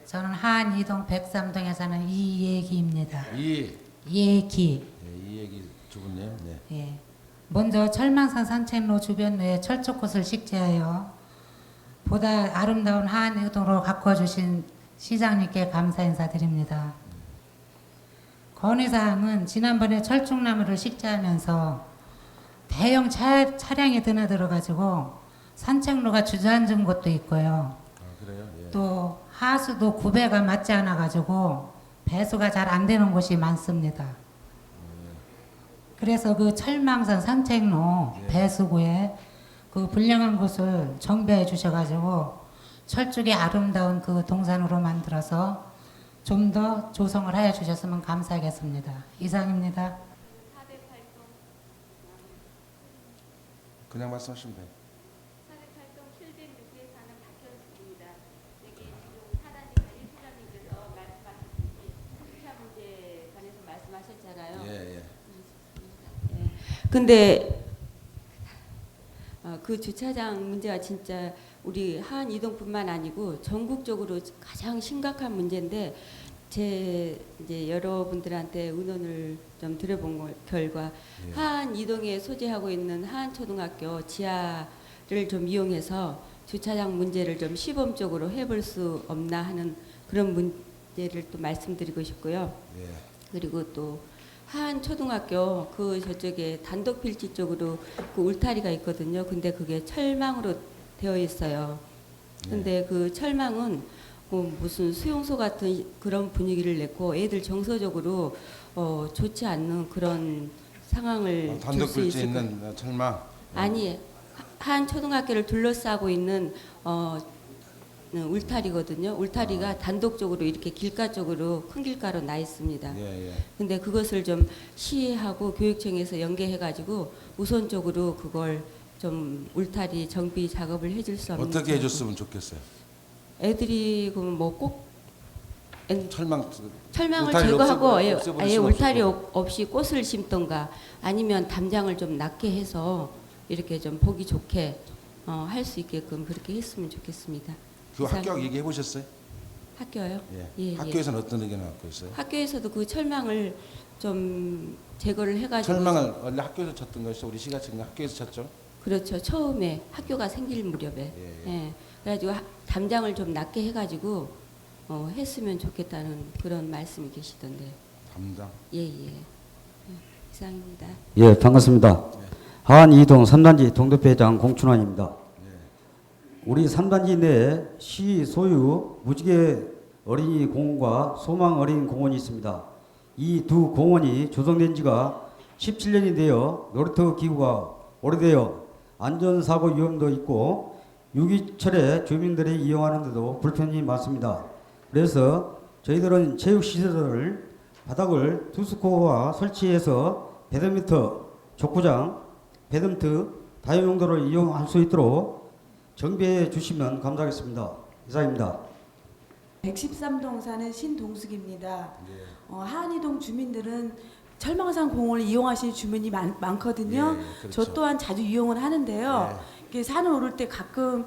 저는 하안 이동 103동에 사는 이예기입니다. 이 예기. 이 얘기 주부님. 네. 예. 먼저 철망산 산책로 주변에 철쭉꽃을 식재하여 보다 아름다운 하안 이동으로 가꿔주신 시장님께 감사 인사드립니다. 건의사항은 지난번에 철쭉나무를 식재하면서 대형 차량이 드나들어가지고 산책로가 주저앉은 곳도 있고요. 아, 그래요? 예. 또 하수도 구배가 맞지 않아 가지고 배수가 잘 안 되는 곳이 많습니다. 그래서 그 철망산 산책로 배수구에 그 불량한 곳을 정비해 주셔 가지고 철쭉이 아름다운 그 동산으로 만들어서 좀 더 조성을 하여 주셨으면 감사하겠습니다. 이상입니다. 그냥 말씀하시면 돼요. 408동 706호에 사는 박현수입니다. 여기 지금 사단지 관리소장님께서 말씀하셨듯이 주차 문제에 관해서 말씀하셨잖아요. 예, 예. 근데 그 주차장 문제가 진짜 우리 하안 이동뿐만 아니고 전국적으로 가장 심각한 문제인데, 제 이제 여러분들한테 의논을 좀 드려본 결과 예. 하안 이동에 소재하고 있는 하안 초등학교 지하를 좀 이용해서 주차장 문제를 좀 시범적으로 해볼 수 없나 하는 그런 문제를 또 말씀드리고 싶고요. 예. 그리고 또 하안 초등학교 그 저쪽에 단독 필지 쪽으로 그 울타리가 있거든요. 근데 그게 철망으로 되어 있어요. 근데 그 철망은 무슨 수용소 같은 그런 분위기를 냈고 애들 정서적으로 좋지 않는 그런 상황을 줄 단독 수 빌지 있을 것. 있는 철망. 아니, 하안 초등학교를 둘러싸고 있는 울타리거든요. 울타리가 단독적으로 이렇게 길가 쪽으로 큰 길가로 나 있습니다. 예, 예. 근데 그것을 좀 시하고 교육청에서 연계해가지고 우선적으로 그걸 좀 울타리 정비 작업을 해줄 수 없는. 어떻게 해줬으면 좋겠어요? 애들이 그럼 뭐꼭 철망 철망을 울타리 제거하고 없애버릴 아예 수는 울타리 없을 없이 꽃을 심던가 아니면 담장을 좀 낮게 해서 이렇게 좀 보기 좋게 할 수 있게끔 그렇게 했으면 좋겠습니다. 그 이상- 학교 얘기해 보셨어요? 학교요? 예. 예, 예. 학교에서는 어떤 의견을 갖고 있어요? 학교에서도 그 철망을 좀 제거를 해가지고 철망을 원래 학교에서 쳤던 것이죠. 우리 시가 지금 학교에서 쳤죠. 그렇죠. 처음에 학교가 생길 무렵에 예, 예. 그래가지고 담장을 좀 낮게 해가지고 했으면 좋겠다는 그런 말씀이 계시던데. 담당. 예예. 이상입니다. 예, 반갑습니다. 하안 이동 3단지 동대표회장 공춘환입니다. 우리 3단지 내에 시 소유 무지개 어린이 공원과 소망 어린이 공원이 있습니다. 이 두 공원이 조성된 지가 17년이 되어 놀이터 기구가 오래되어 안전사고 위험도 있고 유기철에 주민들이 이용하는데도 불편이 많습니다. 그래서 저희들은 체육시설을 바닥을 투스코어와 설치해서 배드민턴, 족구장, 배드민턴 다용용도를 이용할 수 있도록 정비해 주시면 감사하겠습니다. 이상입니다. 113동 사는 신동숙입니다. 하안이동 주민들은 철망산 공원을 이용하시는 주민이 많거든요. 예, 그렇죠. 저 또한 자주 이용을 하는데요. 이렇게 산을 오를 때 가끔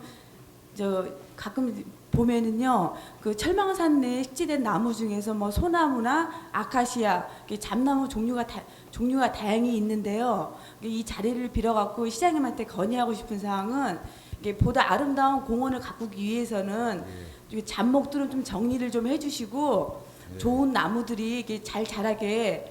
보면은요, 그 철망산 내에 식재된 나무 중에서 뭐 소나무나 아카시아, 이렇게 잡나무 종류가 다양히 있는데요. 이 자리를 빌어갖고 시장님한테 건의하고 싶은 사항은 이게 보다 아름다운 공원을 가꾸기 위해서는 이 잡목들은 좀 정리를 좀 해주시고 좋은 나무들이 이게 잘 자라게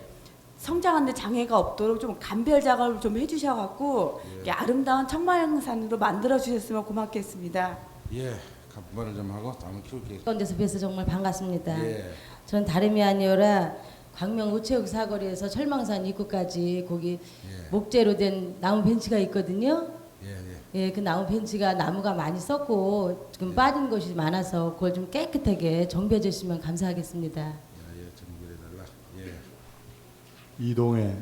성장하는데 장애가 없도록 좀 감별 작업을 좀 해주셔갖고 이게 아름다운 청망산으로 만들어 주셨으면 고맙겠습니다. 예. 간발을 좀 하고 다음에 키울게요. 가운데서 뵈서 정말 반갑습니다. 예. 전 다름이 아니라 광명 우체국 사거리에서 철망산 입구까지 거기 예. 목재로 된 나무 벤치가 있거든요. 예, 예. 예, 그 나무 벤치가 나무가 많이 썩고 지금 빠진 곳이 많아서 그걸 좀 깨끗하게 정비해 주시면 감사하겠습니다. 예, 정비해 달라. 예. 이동에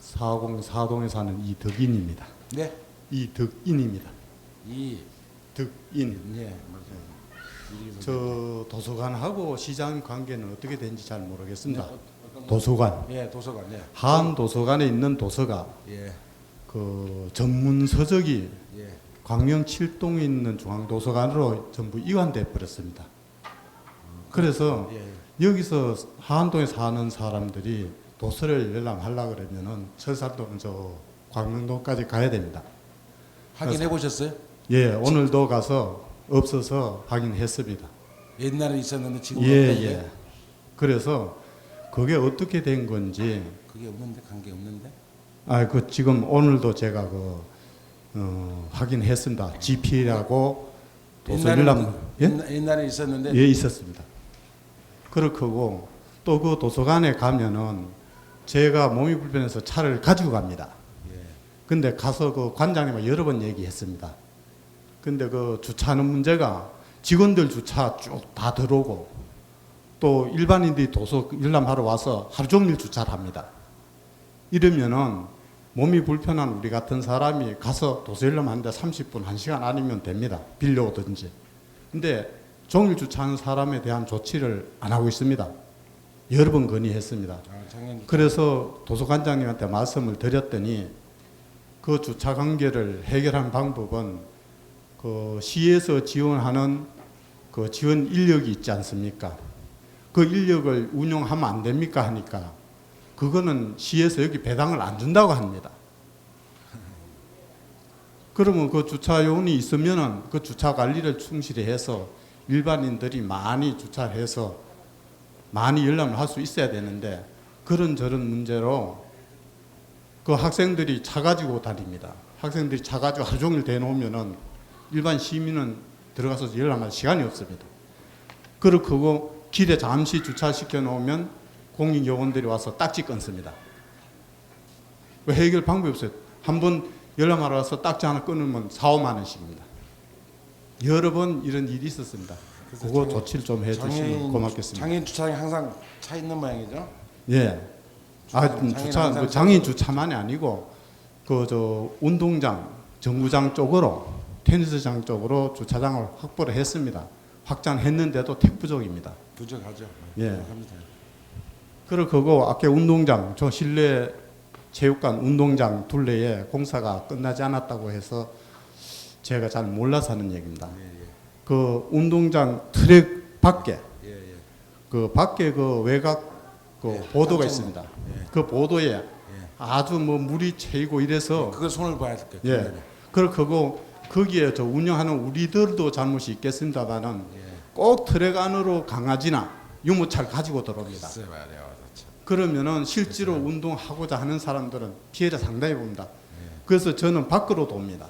404동에 사는 이덕인입니다. 네. 이덕인입니다. 이 덕인. 예, 맞아요. 저 도서관하고 시장 관계는 어떻게 되는지 잘 모르겠습니다. 네, 어떤 거? 도서관. 예, 도서관. 예. 한 도서관에 있는 도서가 예. 그 전문 서적이 예. 광명 7동에 있는 중앙도서관으로 전부 이관돼 버렸습니다. 그래서 예. 여기서 하안동에 사는 사람들이 도서를 열람하려고 그러면은 철산동 저 광명동까지 가야 됩니다. 확인해 보셨어요? 예, 오늘도 가서 없어서 확인했습니다. 옛날에 있었는데 지금 예, 없다, 이게? 예. 그래서 그게 어떻게 된 건지 그게 없는데 관계 없는데? 그 지금 오늘도 제가 확인했습니다. GP라고 도서 열람 옛날에 있었는데 예, 있었습니다. 그렇고 또 그 도서관에 가면은 제가 몸이 불편해서 차를 가지고 갑니다. 예. 근데 가서 그 관장님과 여러 번 얘기했습니다. 근데 그 주차하는 문제가 직원들 주차 쭉 다 들어오고 또 일반인들이 도서 열람하러 와서 하루 종일 주차를 합니다. 이러면은 몸이 불편한 우리 같은 사람이 가서 도서 열람하는데 30분, 1시간 아니면 됩니다. 빌려오든지. 근데 종일 주차하는 사람에 대한 조치를 안 하고 있습니다. 여러 번 건의했습니다. 그래서 도서관장님한테 말씀을 드렸더니 그 주차 관계를 해결하는 방법은 그 시에서 지원하는 그 지원 인력이 있지 않습니까? 그 인력을 운용하면 안 됩니까? 하니까 그거는 시에서 여기 배당을 안 준다고 합니다. 그러면 그 주차 요원이 있으면은 그 주차 관리를 충실히 해서 일반인들이 많이 주차를 해서 많이 열람을 할 수 있어야 되는데 그런저런 문제로 그 학생들이 차 가지고 다닙니다. 학생들이 차 가지고 하루 종일 대놓으면은 일반 시민은 들어가서 열람할 시간이 없습니다. 그렇고 길에 잠시 주차시켜 놓으면 공익요원들이 와서 딱지 끊습니다. 그 해결 방법이 없어요. 한번 열람하러 와서 딱지 하나 끊으면 4, 5만 원씩입니다. 여러 번 이런 일이 있었습니다. 그거 조치를 좀 해주시면 고맙겠습니다. 장애인 주차장이 항상 차 있는 모양이죠? 예. 주차, 장애인 주차만이 아니고 그 저 운동장, 정구장 쪽으로 테니스장 쪽으로 주차장을 확보를 했습니다. 확장했는데도 택부족입니다. 부족하죠. 예. 합니다. 그리고 아까 운동장, 저 실내 체육관 운동장 둘레에 공사가 끝나지 않았다고 해서 제가 잘 몰라서 하는 얘기입니다. 예, 예. 그 운동장 트랙 밖에 예, 예. 그 밖에 그 외곽 그 예, 보도가 한쪽, 있습니다. 예. 그 보도에 아주 뭐 물이 채이고 이래서 그걸 손을 봐야 될 거예요. 예. 그리고 거기에 저 운영하는 우리들도 잘못이 있겠습니다만은 꼭 트랙 안으로 강아지나 유모차를 가지고 들어옵니다. 글쎄 말이야. 그러면은 실제로 운동하고자 하는 사람들은 피해를 상당히 봅니다. 그래서 저는 밖으로 돕니다.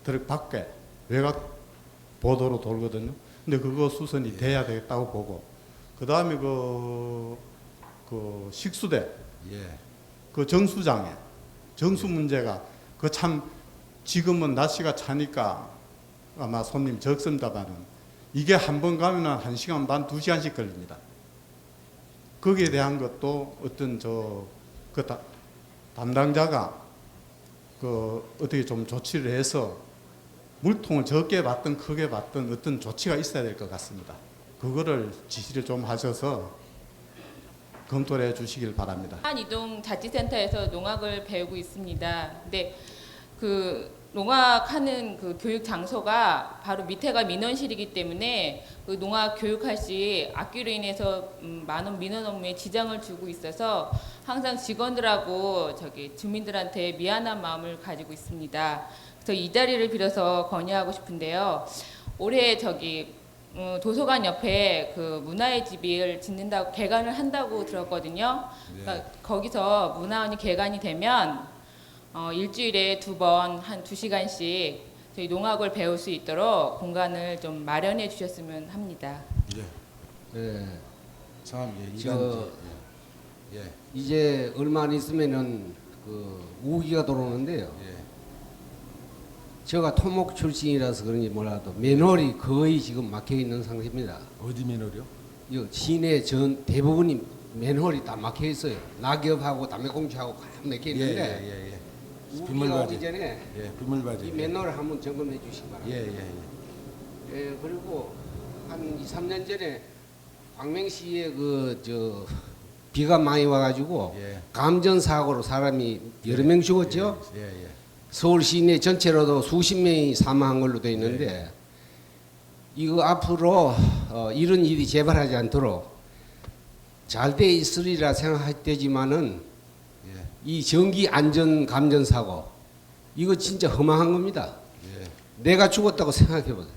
트랙 밖에 외곽 보도로 돌거든요. 근데 그거 수선이 돼야 되겠다고 보고 그 다음에 그 식수대 예. 그 정수장에 정수 문제가 그 참 지금은 날씨가 차니까 아마 손님 적습니다만은 이게 한 번 가면은 1시간 반, 2시간씩 걸립니다. 거기에 대한 것도 어떤 담당자가 어떻게 좀 조치를 해서 물통을 적게 받든 크게 받든 어떤 조치가 있어야 될 것 같습니다. 그거를 지시를 좀 하셔서 검토를 해 주시길 바랍니다. 한이동 자치센터에서 농악을 배우고 있습니다. 근데 그 농악하는 그 교육 장소가 바로 밑에가 민원실이기 때문에 그 농악 교육할 시 악기로 인해서 많은 민원 업무에 지장을 주고 있어서 항상 직원들하고 주민들한테 미안한 마음을 가지고 있습니다. 그래서 이 자리를 빌어서 건의하고 싶은데요. 올해 도서관 옆에 그 문화의 집을 짓는다고 개관을 한다고 들었거든요. 그러니까 거기서 문화원이 개관이 되면 일주일에 2번 한 2시간씩 저희 농악을 배울 수 있도록 공간을 좀 마련해 주셨으면 합니다. 예. 네. 참 예, 저 예. 이제 얼마 안 있으면은 그 우기가 들어오는데요. 예. 제가 토목 출신이라서 그런지 몰라도 맨홀이 거의 지금 막혀 있는 상태입니다. 어디 민호요? 이 시내 전 대부분이 맨홀이 다 막혀 있어요. 낙엽하고 담배꽁초하고 꽉 막혀 있는데 예. 우기가 빗물바지. 오기 전에 예, 빗물바지. 이 맨홀을 한번 점검해 주시기 바랍니다. 예, 그리고 한 2, 3년 전에 광명시에 비가 많이 와가지고 예. 감전 사고로 사람이 여러 명 죽었죠. 예. 서울 시내 전체로도 수십 명이 사망한 걸로 되어 있는데 이거 앞으로 이런 일이 재발하지 않도록 잘 돼 있으리라 생각했지만은 예. 이 전기 안전 감전 사고 이거 진짜 허망한 겁니다. 예. 내가 죽었다고 생각해 보세요.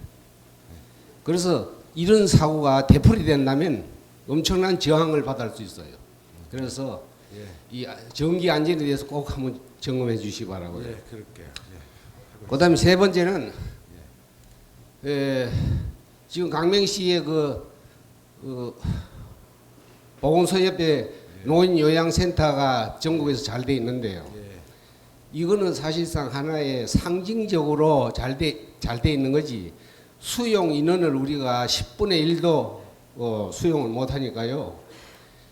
그래서 이런 사고가 되풀이 된다면 엄청난 저항을 받을 수 있어요. 그래서 예. 이 전기 안전에 대해서 꼭 한번 점검해 주시기 바라고요. 예, 그럴게요. 예. 그다음에 세 번째는 지금 강명시의 보건소 옆에 노인 요양센터가 전국에서 잘 돼 있는데요. 예. 이거는 사실상 하나의 상징적으로 잘 돼 있는 거지 수용 인원을 우리가 10분의 1도 수용을 못 하니까요.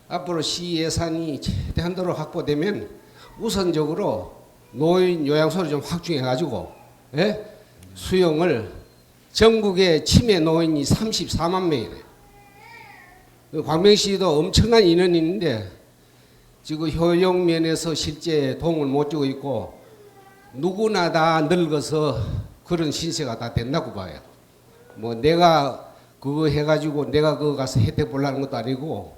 앞으로 시 예산이 최대한도로 확보되면 우선적으로 노인 요양소를 좀 확충해 가지고 수용을 전국에 치매 노인이 34만 명이래요. 광명시도 엄청난 인원이 있는데 지금 효용 면에서 실제 도움을 못 주고 있고 누구나 다 늙어서 그런 신세가 다 된다고 봐요. 뭐 내가 그거 해가지고 내가 그거 가서 혜택 보려는 것도 아니고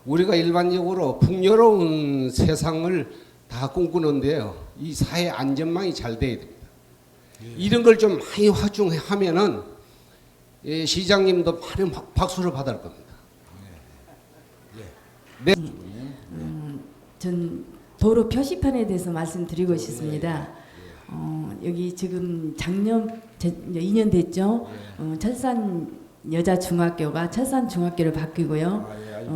우리가 일반적으로 풍요로운 세상을 다 꿈꾸는데요. 이 사회 안전망이 잘 돼야 됩니다. 이런 걸 좀 많이 확충하면은 시장님도 많은 박수를 받을 겁니다. 네. 전 도로 표시판에 대해서 말씀드리고 싶습니다. 여기 지금 작년 2년 됐죠. 철산 여자 중학교가 철산 중학교로 바뀌고요.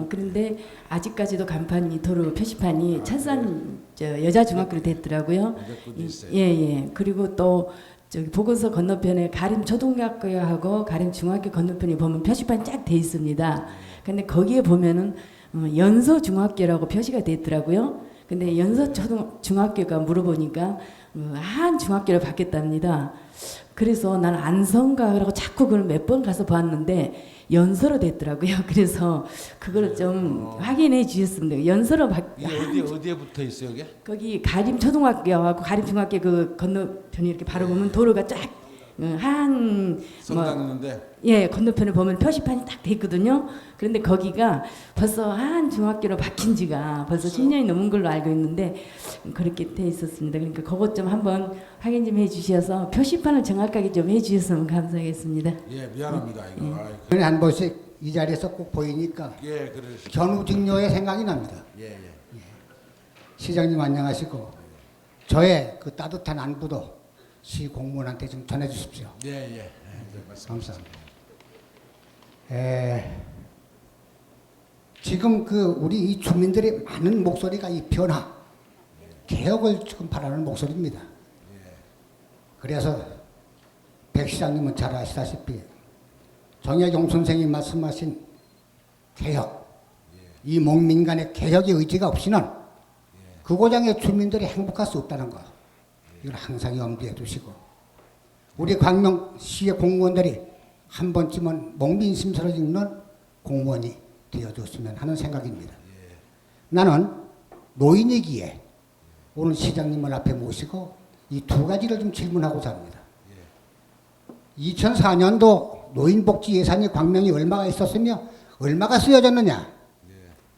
그런데 아직까지도 간판이 도로 표시판이 철산 여자 중학교로 됐더라고요. 예. 그리고 또 저기 보건소 건너편에 가림 초등학교하고 가림 중학교 건너편에 보면 표시판이 쫙 돼 있습니다. 근데 거기에 보면은 연서 중학교라고 표시가 됐더라고요. 근데 연서 중학교가 물어보니까 한 중학교로 바뀌었답니다. 그래서 나는 안성가라고 자꾸 그걸 몇 번 가서 봤는데 연서로 됐더라고요. 그래서 그거를 좀 확인해 주셨습니다. 연서로 어디에 붙어 있어요, 이게? 거기 가림 초등학교하고 가림 중학교 그 건너편이 이렇게 바로 보면 도로가 쫙 성당 있는데 예, 건너편에 보면 표시판이 딱 돼 있거든요. 그런데 거기가 벌써 한 중학교로 바뀐 지가 벌써 10년이 넘은 걸로 알고 있는데 그렇게 돼 있었습니다. 그러니까 그것 좀 한번 확인 좀 해주셔서 표시판을 정확하게 좀 해주셨으면 감사하겠습니다. 예, 미안합니다. 이거. 전에 한 번씩 이 자리에서 꼭 보이니까 예, 그러시죠. 견우직녀의 생각이 납니다. 예. 시장님 안녕하시고 저의 그 따뜻한 안부도 시 공무원한테 좀 전해 주십시오. 예. 감사합니다. 지금 우리 이 주민들의 많은 목소리가 이 변화, 개혁을 지금 바라는 목소리입니다. 그래서 백 시장님은 잘 아시다시피 정약용 선생이 말씀하신 개혁, 이 목민간의 개혁의 의지가 없이는 그 고장의 주민들이 행복할 수 없다는 거, 이걸 항상 염두에 두시고 우리 광명시의 공무원들이 한 번쯤은 목민심서를 읽는 공무원이 되어줬으면 하는 생각입니다. 나는 노인이기에 오늘 시장님을 앞에 모시고 이 두 가지를 좀 질문하고자 합니다. 2004년도 노인복지 예산이 광명에 얼마가 있었으며 얼마가 쓰여졌느냐?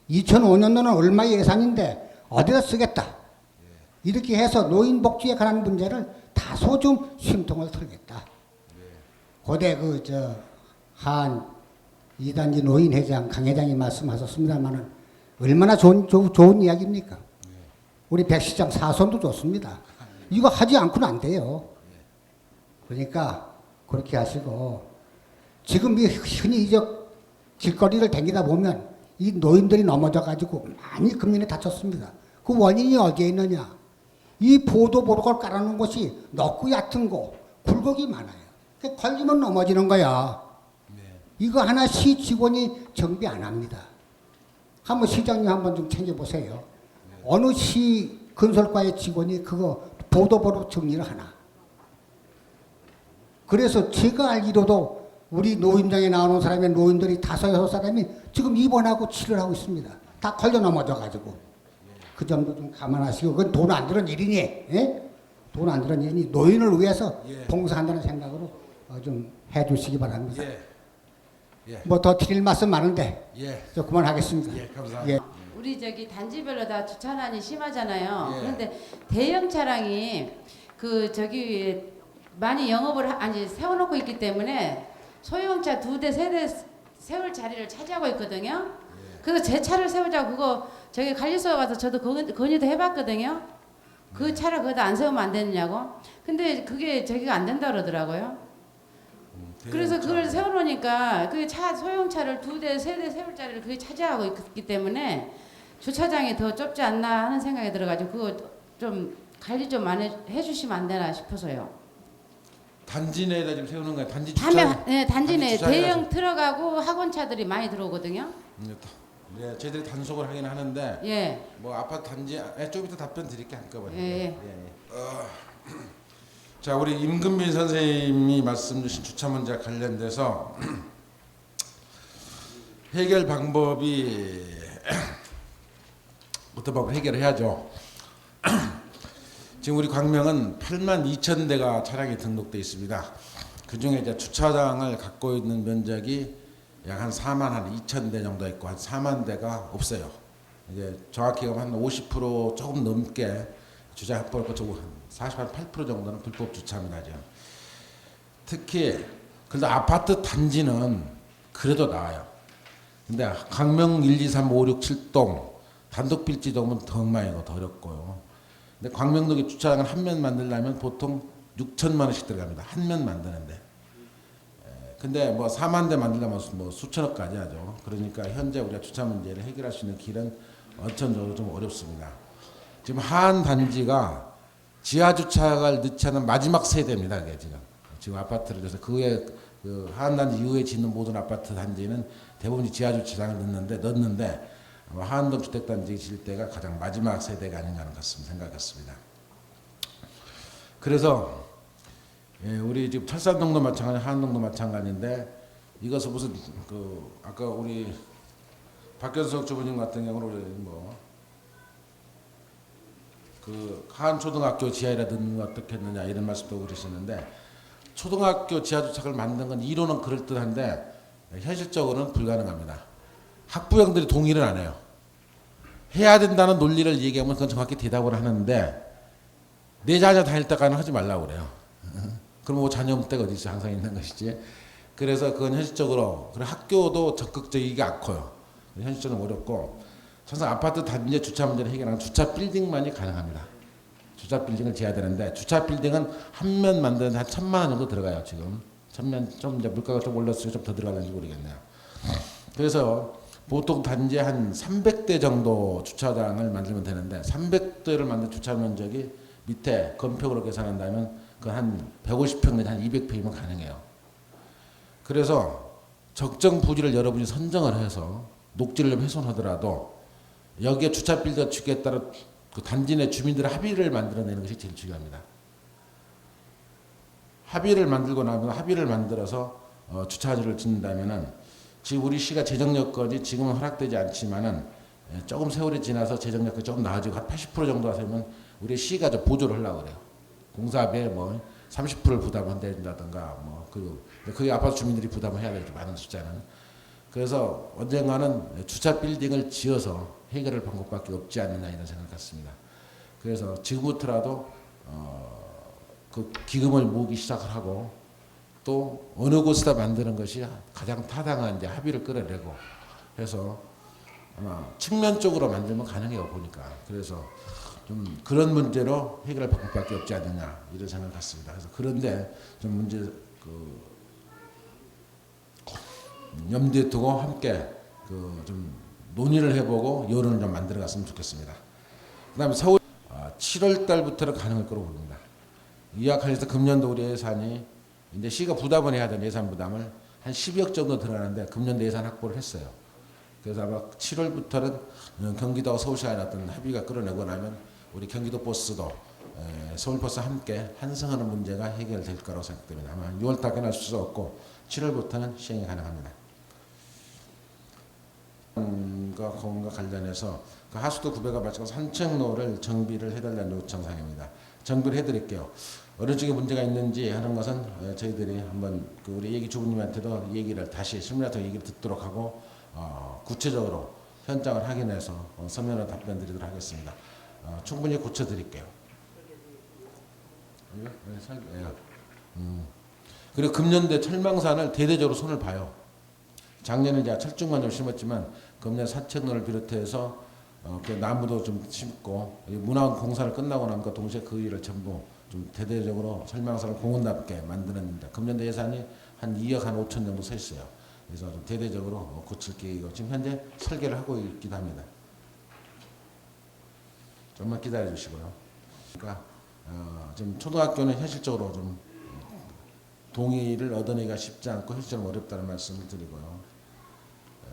2005년도는 얼마의 예산인데 어디다 쓰겠다? 이렇게 해서 노인복지에 관한 문제를 다소 좀 심통을 털겠다. 고대 한 2단지 노인회장 강 회장이 말씀하셨습니다만은 얼마나 좋은 이야기입니까? 우리 백 시장 사선도 좋습니다. 이거 하지 않고는 안 돼요. 그러니까 그렇게 하시고 지금 흔히 길거리를 다니다 보면 이 노인들이 넘어져 가지고 많이 금년에 다쳤습니다. 그 원인이 어디에 있느냐? 이 보도블록을 깔아놓은 곳이 넓고 얕은 곳, 굴곡이 많아요. 걸리면 넘어지는 거야. 이거 하나 시 직원이 정비 안 합니다. 한번 시장님 한번 좀 챙겨보세요. 어느 시 건설과의 직원이 그거 보도블록 정리를 하나. 그래서 제가 알기로도 우리 노인장에 나오는 사람의 노인들이 5-6사람이 지금 입원하고 치료를 하고 있습니다. 다 걸려 넘어져가지고. 그 점도 좀 감안하시고, 그건 돈 안 드는 일이니, 예? 돈 안 드는 일이니 노인을 위해서 봉사한다는 생각으로 좀 해주시기 바랍니다. 뭐 더 드릴 말씀 많은데 저 그만하겠습니다. 감사합니다. 우리 저기 단지별로 다 주차난이 심하잖아요. 그런데 대형 차량이 그 저기 많이 영업을 세워놓고 있기 때문에 소형차 2대 3대 세울 자리를 차지하고 있거든요. 그래서 제 차를 세우자고 그거 저기 관리소에 가서 저도 건의도 해봤거든요. 그 차를 거기다 안 세우면 안 되느냐고. 근데 그게 저기가 안 된다 그러더라고요. 그래서 그걸 세워놓으니까 그 차 소형차를 2대 3대 세울 자리를 그게 차지하고 있기 때문에 주차장이 더 좁지 않나 하는 생각이 들어가지고 그거 좀 관리 좀 안 해주시면 안 되나 싶어서요. 단지 내에다 지금 세우는 거야. 단지 주차. 네, 단지 내 대형 트럭하고 학원차들이 많이 들어오거든요. 네, 저희들이 단속을 하긴 하는데 뭐 아파트 단지 좀 이따 답변 드릴게 한꺼번에. 자, 우리 임금빈 선생님이 말씀 주신 주차 문제와 관련돼서 해결 방법이 어떤 방법으로 해결해야죠. 지금 우리 광명은 82,000대가 차량이 등록돼 있습니다. 그 중에 이제 주차장을 갖고 있는 면적이 약 한 42,000대 정도 있고 한 4만 대가 없어요. 이제 정확히 한 50% 조금 넘게 주차 확보를 거치고 48% 정도는 불법 주차입니다. 특히 그래도 아파트 단지는 그래도 나아요. 근데 광명 1, 2, 3, 5, 6, 7동 단독 필지동은 더 엉망이고 더 어렵고요. 근데 광명동에 주차장을 한 면 만들려면 보통 6천만 원씩 들어갑니다. 한 면 만드는데. 근데 뭐 4만 대 만들려면 뭐 수천억까지 하죠. 그러니까 현재 우리가 주차 문제를 해결할 수 있는 길은 어천적으로 좀 어렵습니다. 지금 하안 단지가 지하 주차를 넣지 않은 마지막 세대입니다. 그게 지금 아파트를 줘서 그 하안 단지 이후에 짓는 모든 아파트 단지는 대부분 지하 주차장을 넣는데 하안동 주택단지 질 때가 가장 마지막 세대가 아닌가 하는 생각했습니다. 그래서 우리 지금 철산동도 마찬가지, 하안동도 마찬가지인데 이것은 무슨 아까 우리 박현석 주부님 같은 경우는 하안초등학교 지하에다 넣는 거 어떻겠느냐 이런 말씀도 그러시는데 초등학교 지하 주차를 만든 건 이론은 그럴듯한데 현실적으로는 불가능합니다. 학부형들이 동의를 안 해요. 해야 된다는 논리를 얘기하면 그건 정확히 대답을 하는데 내 자녀 다닐 때까지는 하지 말라고 그래요. 그럼 뭐 자녀 때가 어디 있어? 항상 있는 것이지. 그래서 그건 현실적으로 학교도 적극적이게 않고요. 현실적으로 어렵고 항상 아파트 단지 주차 문제를 해결하는 주차 빌딩만이 가능합니다. 주차 빌딩을 지어야 되는데 주차 빌딩은 한 면 만드는데 한 1,000만 원 정도 들어가요. 지금 1,000면 좀 이제 물가가 좀 올랐어요. 좀 더 들어가는지 모르겠네요. 그래서 보통 단지에 한 300대 정도 주차장을 만들면 되는데 300대를 만든 주차 면적이 밑에 건평으로 계산한다면 그 한 150평 내지 한 200평이면 가능해요. 그래서 적정 부지를 여러분이 선정을 해서 녹지를 좀 훼손하더라도 여기에 주차 빌딩을 짓겠다는 그 단지 내 주민들의 합의를 만들어내는 것이 제일 중요합니다. 합의를 만들고 나면 합의를 만들어서 주차지를 짓는다면은 지금 우리 시가 재정 여건이 지금은 허락되지 않지만은 조금 세월이 지나서 재정 여건이 조금 나아지고 한 80% 정도 하면 우리 시가 좀 보조를 하려고 그래요. 공사비에 뭐 30%를 부담한다든가 그리고 그게 아파트 주민들이 부담을 해야 되죠. 많은 숫자는. 그래서 언젠가는 주차 빌딩을 지어서 해결할 방법밖에 없지 않느냐 이런 생각 같습니다. 그래서 지금부터라도 그 기금을 모으기 시작을 하고 또 어느 곳에다 만드는 것이 가장 타당한 이제 합의를 끌어내고 해서 아마 측면적으로 만들면 가능해요 보니까. 그래서 좀 그런 문제로 해결할 방법밖에 없지 않느냐 이런 생각 같습니다. 그래서 그런데 좀 문제 염두에 두고 함께 좀 논의를 해보고 여론을 좀 만들어갔으면 좋겠습니다. 그다음에 서울 7월 달부터는 가능할 거로 봅니다. 이약관리에서 금년도 우리 예산이 이제 시가 부담을 해야 되는 예산 부담을 한 12억 정도 들어가는데 금년도 예산 확보를 했어요. 그래서 아마 7월부터는 경기도와 서울시간에 어떤 합의가 끌어내고 나면 우리 경기도 버스도 서울버스와 함께 환승하는 문제가 해결될 거라고 생각됩니다. 아마 6월 달까지는 할 수 없고 7월부터는 시행이 가능합니다. 공원과 관련해서 그 하수도 구배가 발생한 산책로를 정비를 해달라는 요청사항입니다. 정비를 해드릴게요. 어느 쪽에 문제가 있는지 하는 것은 저희들이 한번 그 우리 얘기 주부님한테도 얘기를 다시 실무자한테 얘기를 듣도록 하고 구체적으로 현장을 확인해서 서면으로 답변 드리도록 하겠습니다. 충분히 고쳐드릴게요. 그리고 금년도에 철망산을 대대적으로 손을 봐요. 작년에 이제 철쭉만 좀 심었지만 금년 산책로를 비롯해서 나무도 좀 심고 문화원 공사를 끝나고 나니까 동시에 그 일을 전부 좀 대대적으로 철망산을 공원답게 만드는 금년도 예산이 한 2억 한 5천 정도 서 있어요. 그래서 좀 대대적으로 고칠 계획이고 지금 현재 설계를 하고 있기도 합니다. 좀만 기다려 주시고요. 그러니까 좀 초등학교는 현실적으로 좀 동의를 얻어내기가 쉽지 않고 현실적으로 어렵다는 말씀을 드리고요.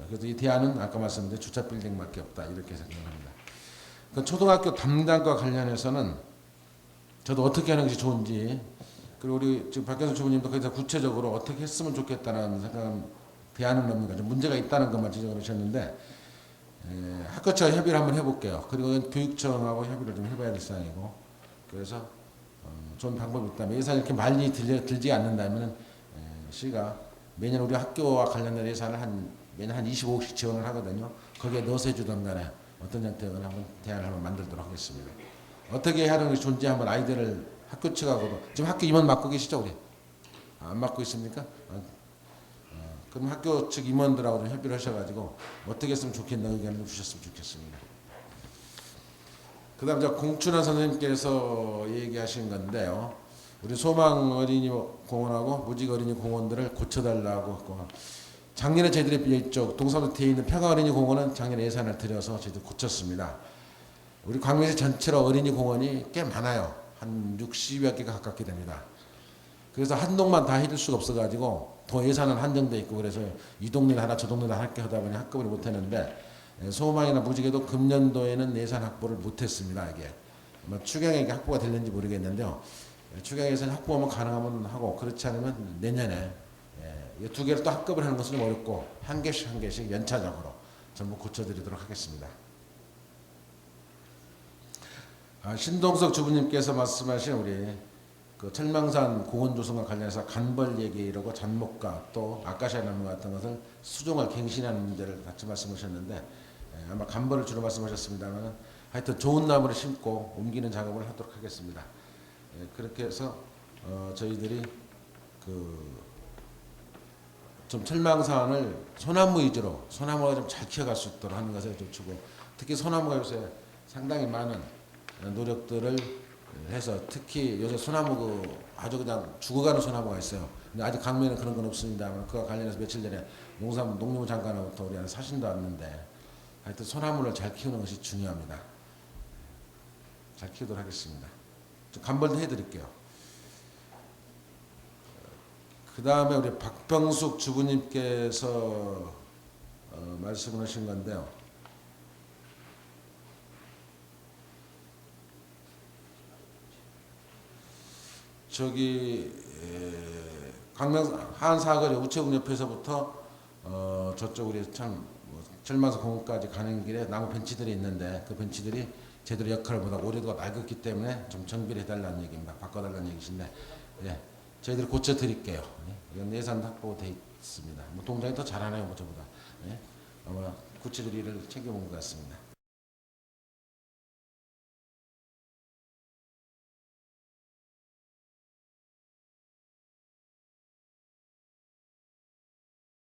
그래서 이 대안은 아까 말씀드린 주차 빌딩밖에 없다 이렇게 생각합니다. 그 초등학교 담당과 관련해서는 저도 어떻게 하는 것이 좋은지 그리고 우리 지금 박경수 주부님도 거기서 구체적으로 어떻게 했으면 좋겠다는 생각은 대안은 없는가 좀 문제가 있다는 것만 지적을 하셨는데 학교처와 협의를 한번 해볼게요. 그리고 교육청하고 협의를 좀 해봐야 될 사항이고 그래서 좋은 방법이 있다면 예산이 이렇게 많이 들지 않는다면 시가 매년 우리 학교와 관련된 예산을 매년 한 25억씩 지원을 하거든요. 거기에 넣어서 해주던 간에 어떤 형태거나 한번 대안을 한번 만들도록 하겠습니다. 어떻게 하는 것이 좋은지 한번 아이디어를 학교 측하고도 지금 학교 임원 맡고 계시죠 우리? 안 맡고 있습니까? 그럼 학교 측 임원들하고 좀 협의를 하셔가지고 어떻게 했으면 좋겠나 의견을 좀 주셨으면 좋겠습니다. 그 다음 공춘환 선생님께서 얘기하신 건데요. 우리 소망 어린이 공원하고 무직 어린이 공원들을 고쳐달라고 작년에 저희들이 이쪽 동사무소에 있는 평화 어린이 공원은 작년에 예산을 들여서 저희들 고쳤습니다. 우리 광명시 전체로 어린이 공원이 꽤 많아요. 한 60여 개가 가깝게 됩니다. 그래서 한 동만 다 해줄 수가 없어가지고 더 예산은 한정돼 있고 그래서 이 동네는 하나 저 동네는 하나 하다 보니 합급을 못했는데 소망이나 무직에도 금년도에는 예산 확보를 못했습니다. 이게 추경에 확보가 될는지 모르겠는데요. 추경에서 확보하면 가능하면 하고 그렇지 않으면 내년에 이 두 개를 또 합급을 하는 것은 좀 어렵고 한 개씩 연차적으로 전부 고쳐드리도록 하겠습니다. 신동석 주부님께서 말씀하신 우리 그 철망산 공원 조성과 관련해서 간벌 얘기라고 잔목과 또 아카시아 나무 같은 것을 수종을 갱신하는 문제를 같이 말씀하셨는데 아마 간벌을 주로 말씀하셨습니다만 하여튼 좋은 나무를 심고 옮기는 작업을 하도록 하겠습니다. 그렇게 해서 저희들이 좀 철망산을 소나무 위주로 소나무가 좀 잘 키워갈 수 있도록 하는 것에 좀 주고 특히 소나무가 요새 상당히 많은 노력들을 해서 특히 요새 소나무 아주 그냥 죽어가는 소나무가 있어요. 근데 아직 강릉에는 그런 건 없습니다만 그와 관련해서 며칠 전에 농림부 장관으로부터 우리 사신도 왔는데 하여튼 소나무를 잘 키우는 것이 중요합니다. 잘 키우도록 하겠습니다. 좀 간벌도 해드릴게요. 그 다음에 우리 박병숙 주부님께서 말씀을 하신 건데요. 강릉 한사거리 우체국 옆에서부터 저쪽 우리 철망산 공원까지 가는 길에 나무 벤치들이 있는데 그 벤치들이 제대로 역할을 못하고 오래도가 낡았기 때문에 좀 정비를 해달라는 얘기입니다. 바꿔달라는 얘기신데 저희들이 고쳐드릴게요. 이건 예산 확보돼 있습니다. 동작이 더 잘하네요, 저보다. 아마 구체적으로 일을 챙겨본 것 같습니다.